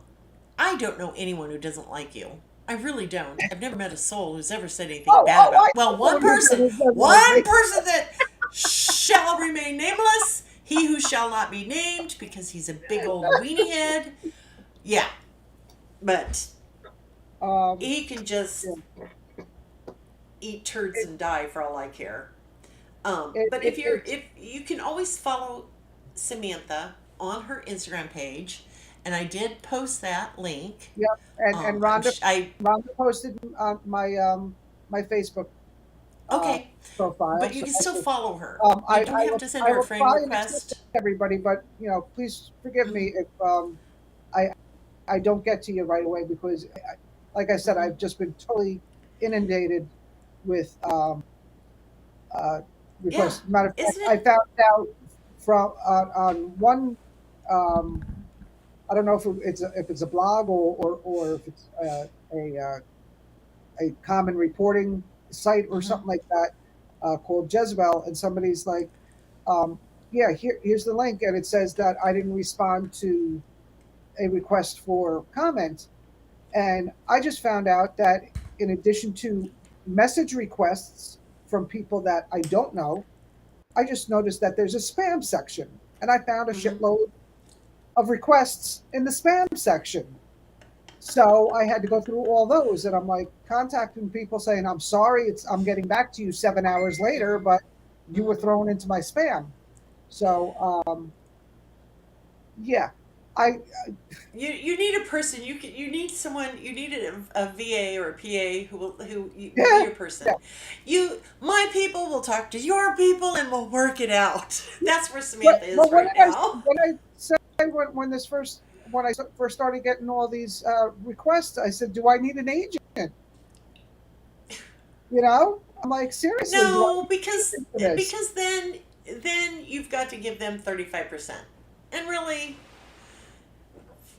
S1: I don't know anyone who doesn't like you. I really don't. I've never met a soul who's ever said anything
S2: Oh,
S1: bad
S2: oh,
S1: about.
S2: I
S1: Well,
S2: know who doesn't like
S1: one
S2: me.
S1: person that shall remain nameless. He who shall not be named because he's a big old weenie head. Yeah, but
S2: Um,
S1: he can just
S2: yeah,
S1: eat turds
S2: it,
S1: and die for all I care.
S2: it,
S1: But
S2: it, it's
S1: if you can always follow Samantha on her Instagram page, and I did post that link.
S2: yeah, and Rhonda
S1: I
S2: Rhonda posted my Facebook uh,
S1: okay,
S2: profile,
S1: but you
S2: so
S1: can
S2: I
S1: still
S2: could,
S1: follow her. You do have to send
S2: I
S1: her a friend
S2: reply and accept
S1: request.
S2: everybody, but please forgive
S1: Hmm.
S2: me if I I don't get to you right away because, like I said,
S1: Hmm.
S2: I've just been totally inundated with uh,
S1: Yeah,
S2: requests. Matter of fact,
S1: isn't
S2: I
S1: it?
S2: found out from on one. Um, I don't know if it's a blog or if it's a common reporting site or
S1: Hmm.
S2: something like that called Jezebel, and somebody's like, um, "Yeah, here's the link," and it says that I didn't respond to a request for comment, and I just found out that in addition to message requests from people that I don't know, I just noticed that there's a spam section, and I found a
S1: Hmm.
S2: shitload of requests in the spam section. So I had to go through all those, and I'm like contacting people saying, "I'm sorry, I'm getting back to you 7 hours later,
S1: Hmm.
S2: but you were
S1: Hmm.
S2: thrown into my spam." So yeah, I
S1: You need a person. You need someone. You need a VA or a PA who will be
S2: yeah
S1: your
S2: yeah.
S1: person. My people will talk to your people and we'll work it out. That's where Samantha is
S2: But
S1: right now.
S2: when I said when I first started getting all these requests, I said, "Do I need an agent?" I'm like, seriously, do I
S1: No,
S2: need an agent for this?
S1: because then you've got to give them 35%. And really,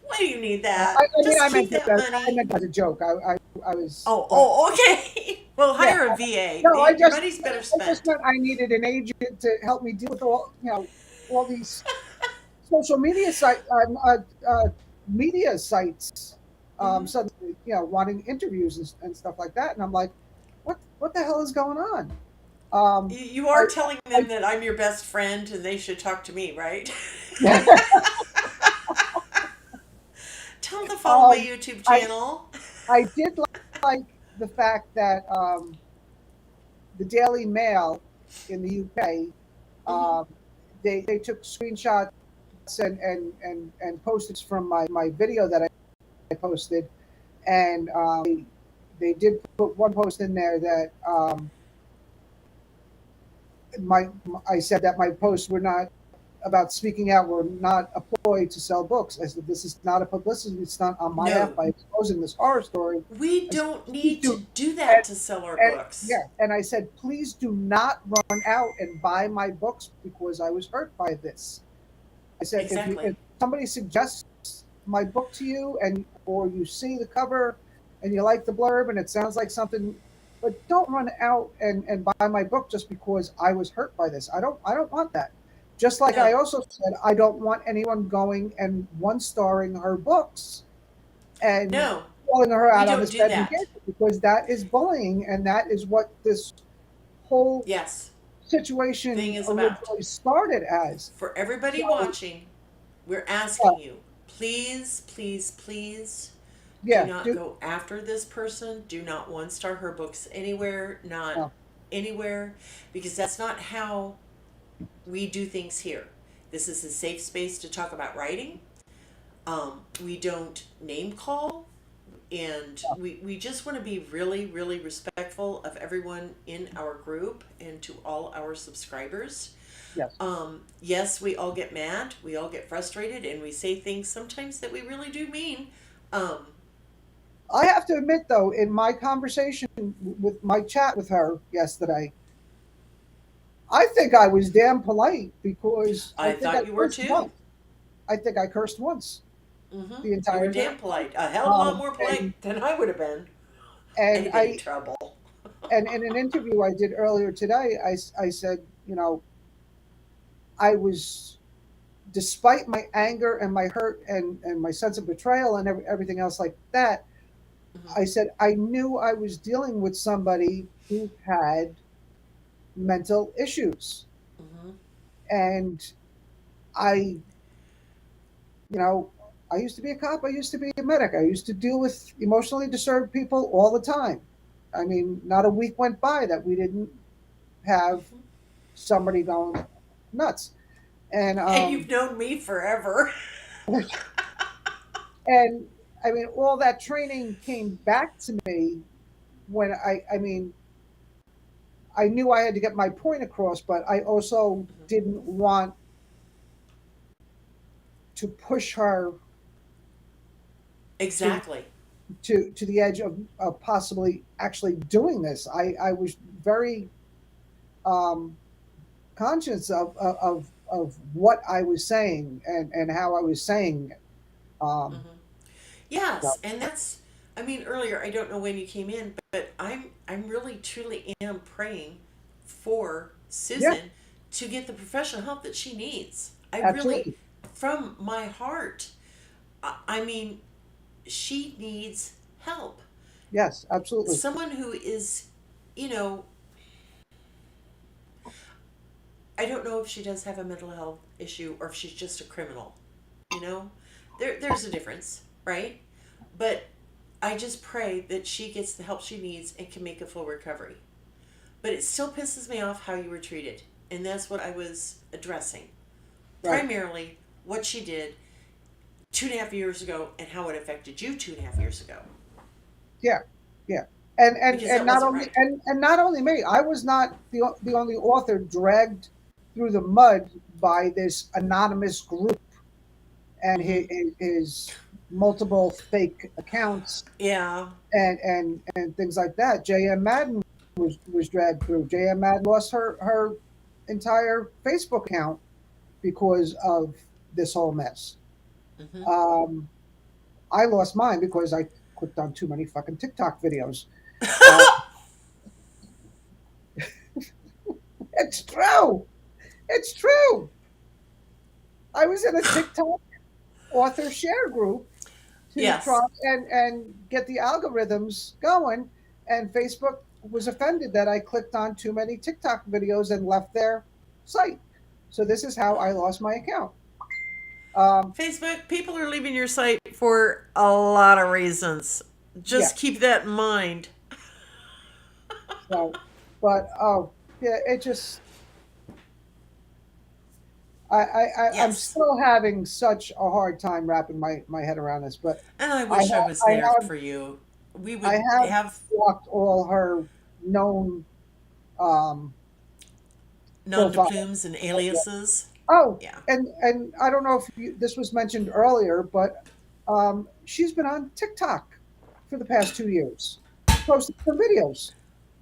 S1: why do you need that?
S2: I mean,
S1: Just keep that
S2: I
S1: money.
S2: meant that as a joke. I was, but
S1: Oh, okay. Well,
S2: yeah,
S1: hire a VA.
S2: no,
S1: Your money's better
S2: I just
S1: spent.
S2: meant I needed an agent to help me deal with all these social media sites,
S1: Hmm.
S2: suddenly, wanting interviews and stuff like that, and I'm like, what the hell is going on?
S1: You
S2: I,
S1: are telling
S2: I,
S1: them that I'm your best friend and they should talk to me, right? Tell them to follow my
S2: um,
S1: YouTube
S2: I,
S1: channel.
S2: I did like the fact that the Daily Mail in the UK,
S1: Hmm.
S2: um, they took screenshots and posted from my video that I posted, and they did put one post in there that my I said that my posts were not about speaking out were not a ploy to sell books. I said this is not a publicity stunt on my half
S1: No,
S2: by exposing this horror story.
S1: we
S2: I said,
S1: don't
S2: please
S1: need to
S2: do,
S1: do that
S2: and,
S1: to sell our
S2: and
S1: books.
S2: yeah, and I said, please do not run out and buy my books because I was hurt by this. I said,
S1: Exactly.
S2: if somebody suggests my book to you and or you see the cover and you like the blurb and it sounds like something, but don't run out and buy my book just because I was hurt by this. I don't want that. Just like I
S1: No,
S2: also said, I don't want anyone going and one starring her books and
S1: no,
S2: calling her
S1: we
S2: out on
S1: don't
S2: this
S1: do
S2: bed
S1: that.
S2: behavior because that is bullying and that is what this whole
S1: Yes, thing
S2: situation
S1: is about.
S2: originally started as.
S1: For everybody
S2: So
S1: watching, we're asking
S2: yeah,
S1: you, please, please, please do
S2: yeah,
S1: not
S2: do
S1: go after this person. Do not one star her books anywhere, not
S2: no,
S1: anywhere, because that's not how we do things here. This is a safe space to talk about writing. We don't name call, and
S2: no,
S1: we just want to be really, really respectful of everyone in our group and to all our subscribers.
S2: yes.
S1: Yes, we all get mad, we all get frustrated, and we say things sometimes that we really do mean. Um,
S2: I have to admit, though, in my conversation with my chat with her yesterday, I think I was damn polite because I
S1: I
S2: think I
S1: thought you were
S2: cursed
S1: too.
S2: once. I think I cursed once the
S1: You were
S2: entire
S1: damn
S2: time.
S1: polite, a hell of a lot more
S2: And
S1: polite than I would have been.
S2: and
S1: I'd been in
S2: I
S1: trouble.
S2: and in an interview I did earlier today, I said, I was, despite my anger and my hurt and my sense of betrayal and everything else like that,
S1: Hmm.
S2: I said I knew I was dealing with somebody who had mental issues.
S1: Hmm.
S2: And I, you know, I used to be a cop. I used to be a medic. I used to deal with emotionally disturbed people all the time. I mean, not a week went by that we didn't have
S1: Hmm.
S2: somebody going nuts. And
S1: And you've known me forever.
S2: and I mean, all that training came back to me when I mean, I knew I had to get my point across, but I also
S1: Mhm.
S2: didn't want to push her to
S1: Exactly.
S2: to the edge of possibly actually doing this. I was very um, conscious of what I was saying and how I was saying it. Um,
S1: Hmm.
S2: so
S1: Yes, and that's. I mean, earlier I don't know when you came in, but I'm really truly am praying for
S2: yeah,
S1: Susan to get the professional help that she needs. I really,
S2: absolutely.
S1: from my heart, I mean, she needs help.
S2: Yes, absolutely.
S1: Someone who is, you know, I don't know if she does have a mental health issue or if she's just a criminal. You know, there's a difference, right? But I just pray that she gets the help she needs and can make a full recovery. But it still pisses me off how you were treated, and that's what I was addressing.
S2: Right.
S1: Primarily, what she did 2.5 years ago and how it affected you 2.5 years ago,
S2: Yeah. Yeah. And and
S1: because
S2: and
S1: that
S2: not
S1: wasn't
S2: only
S1: right.
S2: and not only me, I was not the only author dragged through the mud by this anonymous group and
S1: Mm-hmm.
S2: his multiple fake accounts
S1: Yeah.
S2: and things like that. J.M. Madden was dragged through. J.M. Madden lost her entire Facebook account because of this whole mess.
S1: Mm-hmm.
S2: Um, I lost mine because I clicked on too many fucking TikTok videos. Uh, it's true. It's true. I was in a TikTok author share group to try
S1: Yes.
S2: and get the algorithms going, and Facebook was offended that I clicked on too many TikTok videos and left their site. So this is how I lost my account. Um,
S1: Facebook, people are leaving your site for a lot of reasons.
S2: yeah.
S1: Just keep that in mind.
S2: So, but oh yeah, it just I'm
S1: Yes.
S2: still having such a hard time wrapping my head around this. But
S1: And I
S2: I
S1: wish I
S2: have
S1: was
S2: I
S1: there
S2: have
S1: for you. we
S2: I
S1: would
S2: have
S1: have
S2: blocked all her known um,
S1: nom de
S2: profiles.
S1: plumes and aliases.
S2: Oh,
S1: Yeah.
S2: and I don't know if this was mentioned earlier, but she's been on TikTok for the past 2 years, posting some videos.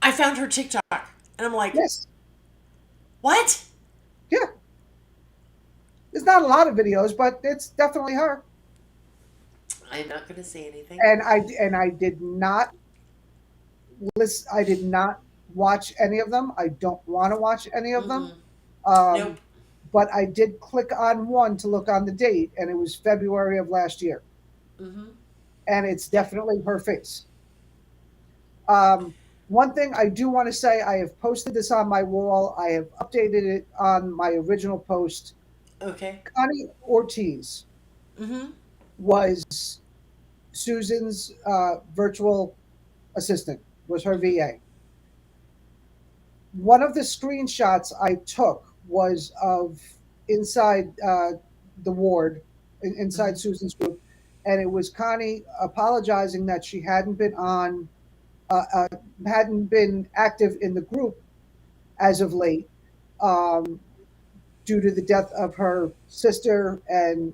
S1: I found her TikTok and I'm like,
S2: Yes,
S1: what?
S2: yeah. There's not a lot of videos, but it's definitely her.
S1: I'm not going to say anything.
S2: And I did not listen. I did not watch any of them. I don't want to watch any of them.
S1: Mm-hmm.
S2: Um,
S1: Nope.
S2: but I did click on one to look on the date, and it was February of last year,
S1: Mm-hmm.
S2: and it's
S1: Yep.
S2: definitely her face. Um, One thing I do want to say, I have posted this on my wall. I have updated it on my original post.
S1: Okay.
S2: Connie Ortiz
S1: Mm-hmm.
S2: was Susan's virtual assistant, was her
S1: Mm-hmm.
S2: VA. One of the screenshots I took was of inside the ward, inside
S1: Mm-hmm.
S2: Susan's group, and it was Connie apologizing that she uh, uh, hadn't been active in the group as of late, um, due to the death of her sister, and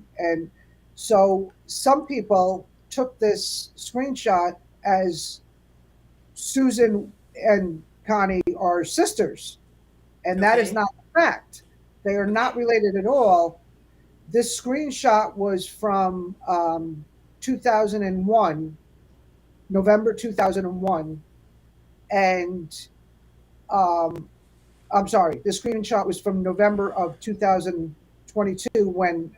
S2: so some people took this screenshot as Susan and Connie are sisters, and that is
S1: Okay.
S2: not the fact. They are not
S1: Okay.
S2: related at all. This screenshot was from 2001, November 2001, and um, I'm sorry, the screenshot was from November of 2022 when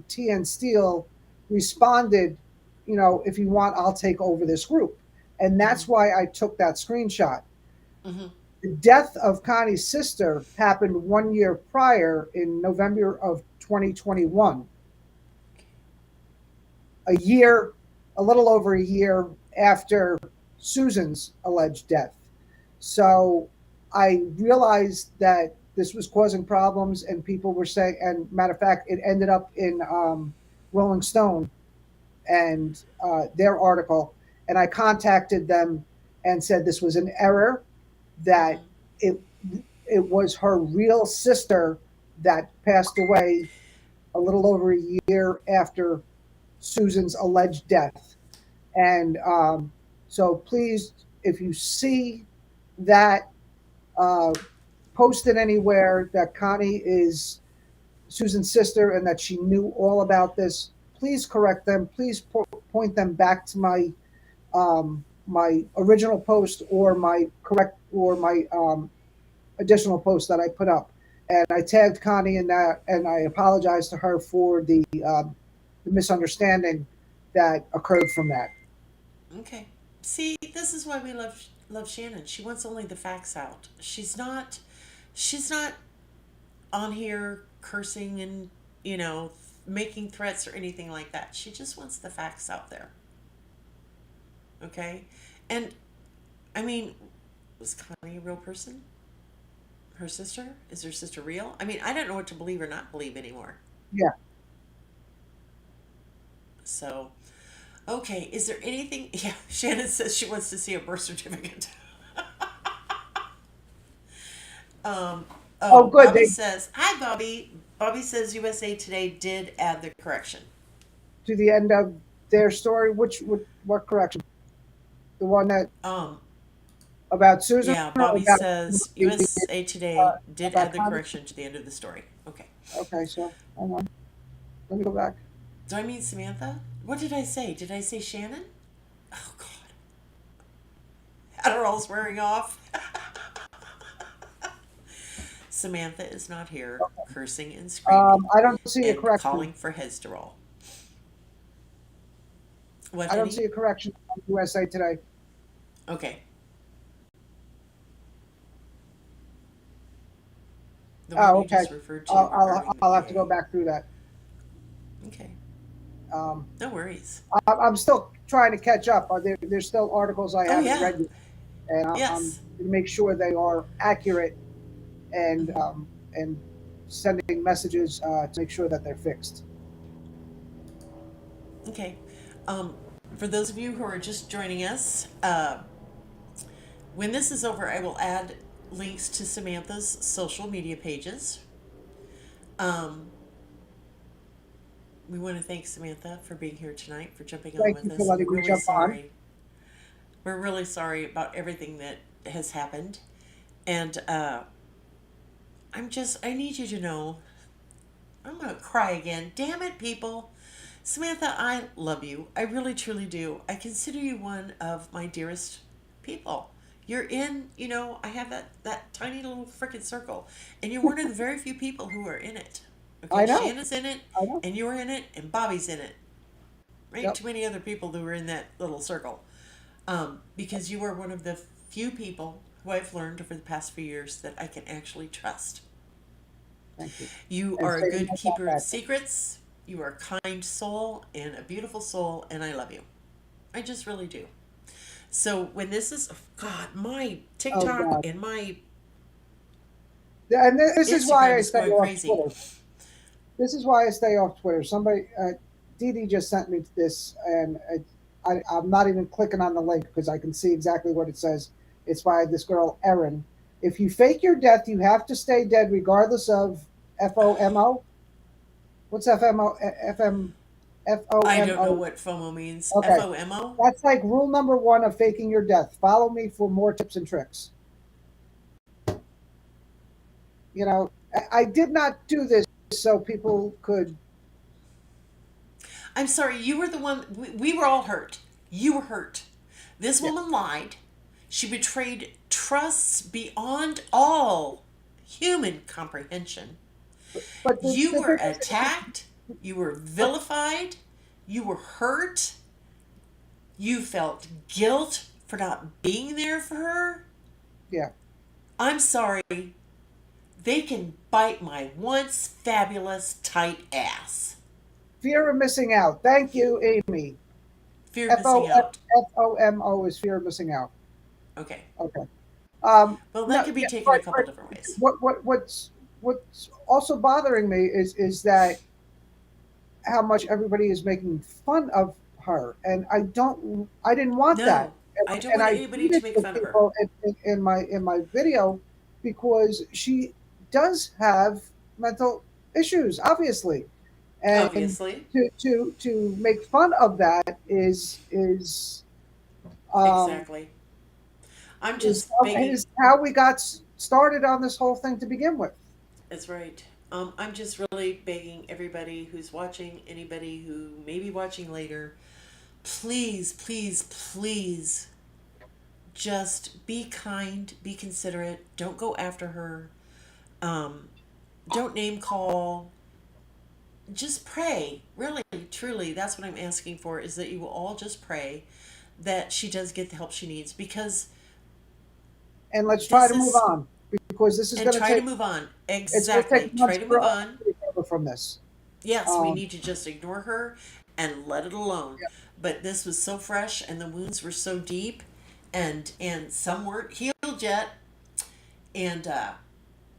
S2: TN Steel responded, if you want, I'll take over this group. And
S1: Mm-hmm.
S2: that's why I took that screenshot.
S1: Mm-hmm.
S2: The death of Connie's sister happened 1 year prior in November of 2021, a year, a little over a year after Susan's alleged death. So I realized that this was causing problems, and people were saying, and matter of fact, it ended up in Rolling Stone and their article. And I contacted them and said this was an error, that
S1: Mm-hmm.
S2: it it was her real sister that passed away a little over a year after Susan's alleged death. And so please, if you see that, uh, post it anywhere that Connie is Susan's sister and that she knew all about this, please correct them. Please point them back to my original post, or my additional post that I put up. And I tagged Connie in that, and I apologized to her for the misunderstanding that occurred from that.
S1: Okay. See, this is why we love Shannon. She wants only the facts out. She's not on here cursing and, you know, making threats or anything like that. She just wants the facts out there. Okay? And I mean, was Connie a real person? Her sister? Is her sister real? I mean, I don't know what to believe or not believe anymore.
S2: Yeah.
S1: So, okay, is there anything? Yeah, Shannon says she wants to see a birth certificate. um,
S2: Oh,
S1: oh,
S2: good.
S1: Bobby
S2: They
S1: says, hi, Bobby. Bobby says USA Today did add the correction.
S2: to the end of their story. What correction? The one that
S1: Um,
S2: about Susan,
S1: yeah,
S2: or
S1: Bobby says
S2: the
S1: USA Today did
S2: about
S1: add the
S2: Connie?
S1: correction to the end of the story. Okay.
S2: Okay, so hang on. Let me go back.
S1: Do I mean Samantha? What did I say? Did I say Shannon? Oh, God. Adderall's wearing off. Samantha is not here, cursing and screaming
S2: I don't see a
S1: and
S2: correction.
S1: calling for Hezderol. What,
S2: I don't
S1: honey?
S2: see a correction on USA Today.
S1: Okay. The one
S2: Oh,
S1: you
S2: okay.
S1: just referred to
S2: I'll,
S1: regarding the
S2: I'll have to go
S1: VA.
S2: back through that.
S1: Okay.
S2: Um,
S1: No worries.
S2: I'm still trying to catch up. There's still articles I
S1: Oh,
S2: haven't
S1: yeah.
S2: read yet, and I'm
S1: Yes.
S2: going to make sure they are accurate, and
S1: Hmm.
S2: and sending messages to make sure that they're fixed.
S1: Okay. Um, For those of you who are just joining us, when this is over, I will add links to Samantha's social media pages. Um, we want to thank Samantha for being here tonight, for jumping on
S2: Thank
S1: with
S2: you for
S1: us. We're
S2: letting me
S1: really
S2: jump on.
S1: sorry. We're really sorry about everything that has happened. And I need you to know, I'm going to cry again. Damn it, people. Samantha, I love you. I really, truly do. I consider you one of my dearest people. You're in, I have that tiny little frickin' circle. And you're one of the very few people who are in it.
S2: I
S1: Okay,
S2: know.
S1: Shannon's in it,
S2: I know.
S1: and you're in it, and Bobby's in it. Right?
S2: Yep.
S1: Too many other people who are in that little circle. Because you are one of the few people who I've learned over the past few years that I can actually trust.
S2: Thank you.
S1: You
S2: And
S1: are a
S2: Satan
S1: good
S2: has not
S1: keeper of
S2: back.
S1: secrets. You are a kind soul and a beautiful soul, and I love you. I just really do. So when this is, oh God, my
S2: Oh
S1: TikTok
S2: God.
S1: and my
S2: And this is why
S1: Instagram
S2: I
S1: is
S2: stay
S1: going
S2: off
S1: crazy.
S2: Twitter. This is why I stay off Twitter. Somebody, Dee Dee just sent me this, and I'm not even clicking on the link because I can see exactly what it says. It's by this girl, Erin. If you fake your death, you have to stay dead regardless of FOMO. What's FMO? FM,
S1: I don't know
S2: FOMO.
S1: what FOMO means.
S2: Okay.
S1: FOMO?
S2: That's like rule number one of faking your death. Follow me for more tips and tricks. I did not do this so people could.
S1: I'm sorry, you were the one, we were all hurt. You were hurt. This
S2: Yeah.
S1: woman lied. She betrayed trusts beyond all human comprehension.
S2: But
S1: You
S2: the
S1: were
S2: thing is,
S1: attacked. You were vilified. You were hurt. You felt guilt for not being there for her.
S2: yeah,
S1: I'm sorry. They can bite my once fabulous tight ass.
S2: fear of missing out. Thank you, Amy.
S1: Fear of
S2: F
S1: missing
S2: O
S1: out.
S2: F O M O is fear of missing out.
S1: Okay.
S2: Okay.
S1: Well, that
S2: No,
S1: could be
S2: yeah,
S1: taken a couple
S2: but
S1: different ways.
S2: what's also bothering me is that how much everybody is making fun of her, and I didn't want that,
S1: No, I don't
S2: and
S1: want
S2: I
S1: anybody
S2: tweeted
S1: to make
S2: with
S1: fun of her.
S2: people in my video because she does have mental issues, obviously, and
S1: Obviously.
S2: to make fun of that is um
S1: Exactly. I'm
S2: is
S1: just begging.
S2: is how we got started on this whole thing to begin with.
S1: That's right. I'm just really begging everybody who's watching, anybody who may be watching later, please, please, please just be kind, be considerate. Don't go after her. Um, don't name call. Just pray. Really, truly, that's what I'm asking for is that you will all just pray that she does get the help she needs because
S2: And let's try
S1: this
S2: to move
S1: is,
S2: on because this is
S1: and
S2: going to
S1: try to
S2: take
S1: move on.
S2: it's going to
S1: Exactly.
S2: take
S1: Try
S2: months
S1: to
S2: for
S1: move
S2: us
S1: on.
S2: to recover from this.
S1: Yes, we
S2: Um,
S1: need to just ignore her and let it alone.
S2: yeah.
S1: But this was so fresh and the wounds were so deep and some weren't healed yet and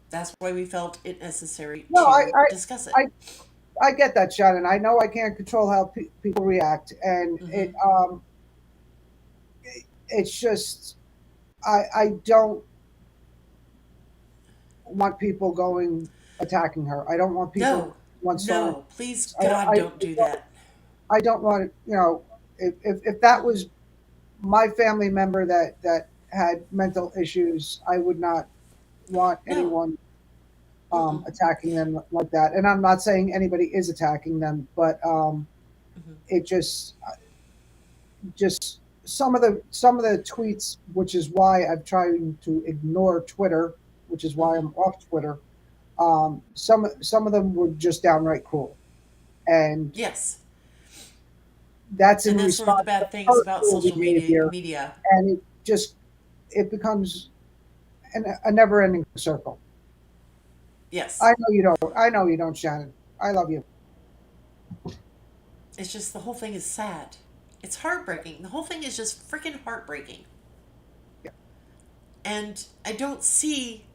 S1: that's why we felt it necessary
S2: No,
S1: to discuss it.
S2: I, I get that, Shannon. I know I can't control how people react, and
S1: Mhm.
S2: it's just I don't want people going attacking her. I don't want people
S1: No.
S2: want starting.
S1: No. Please
S2: I
S1: God
S2: I,
S1: don't do that.
S2: I don't want it. If that
S1: Mm-mm.
S2: was my family member that had mental issues, I would not want
S1: No.
S2: anyone
S1: Mm-mm.
S2: attacking them like that. And I'm not saying anybody is attacking them, but
S1: Mm-hmm.
S2: it just some of the tweets, which is why I've tried to ignore Twitter, which is why
S1: Mm-hmm.
S2: I'm off Twitter. Some of them were just downright cruel, and
S1: Yes.
S2: that's
S1: And
S2: in
S1: that's one of the
S2: response to
S1: bad things
S2: her
S1: about
S2: cruel
S1: social
S2: behavior,
S1: media.
S2: and it becomes a never-ending circle.
S1: Yes.
S2: I know you don't. I know you don't, Shannon. I love you.
S1: It's just the whole thing is sad. It's heartbreaking. The whole thing is just freaking heartbreaking.
S2: Yeah.
S1: And I don't see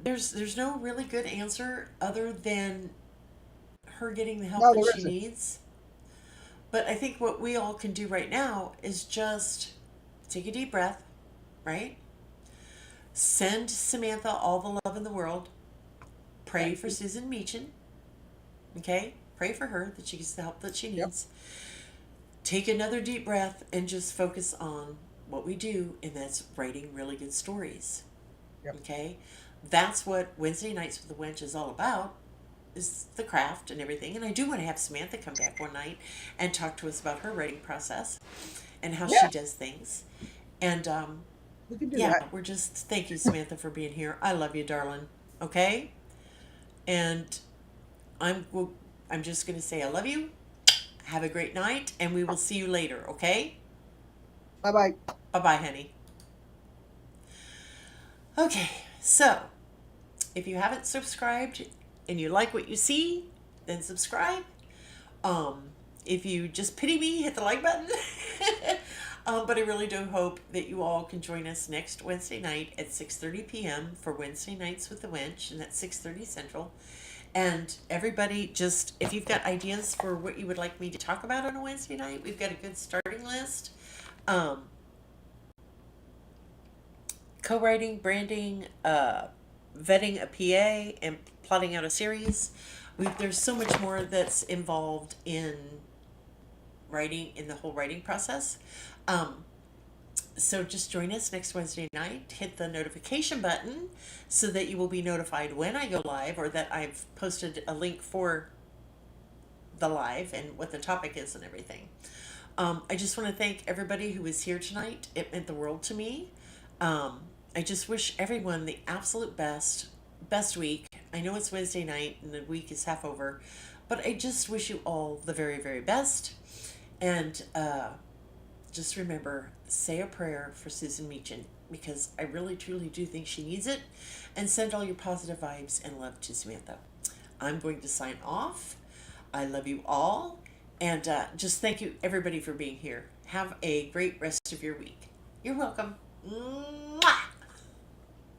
S1: there's no really good answer other than her getting the help
S2: No,
S1: that
S2: there
S1: she
S2: isn't.
S1: needs. But I think what we all can do right now is just take a deep breath, right? Send Samantha all the love in the world. Pray
S2: Thank
S1: for
S2: you.
S1: Susan Meachen, okay? Pray for her that she gets the help that she
S2: Yep.
S1: needs. Take another deep breath and just focus on what we do, and that's writing really good stories,
S2: Yep.
S1: okay? That's what Wednesday Nights with the Wench is all about, is the craft and everything. And I do want to have Samantha come back one night and talk to us about her writing process and how
S2: Yeah,
S1: she does things. And
S2: we can do
S1: yeah,
S2: that.
S1: we're just thank you, Samantha, for being here. I love you, darling. Okay, and I'm I'm just gonna say I love you. Have a great night, and we will see you later. Okay,
S2: Bye bye.
S1: bye bye, honey. Okay, so if you haven't subscribed and you like what you see, then subscribe. Um, if you just pity me, hit the like button. But I really do hope that you all can join us next Wednesday night at 6:30 p.m. for Wednesday Nights with the Wench, and that's 6:30 Central. And everybody, just if you've got ideas for what you would like me to talk about on a Wednesday night, we've got a good starting list. Um, Co-writing, branding, vetting a PA, and plotting out a series. There's so much more that's involved in writing, in the whole writing process. Um, so just join us next Wednesday night. Hit the notification button so that you will be notified when I go live, or that I've posted a link for the live and what the topic is and everything. I just want to thank everybody who was here tonight. It meant the world to me. Um, I just wish everyone the absolute best week. I know it's Wednesday night and the week is half over, but I just wish you all the very, very best. And just remember, say a prayer for Susan Meachen, because I really, truly do think she needs it. And send all your positive vibes and love to Samantha. I'm going to sign off. I love you all. And just thank you, everybody, for being here. Have a great rest of your week. You're welcome. Mwah!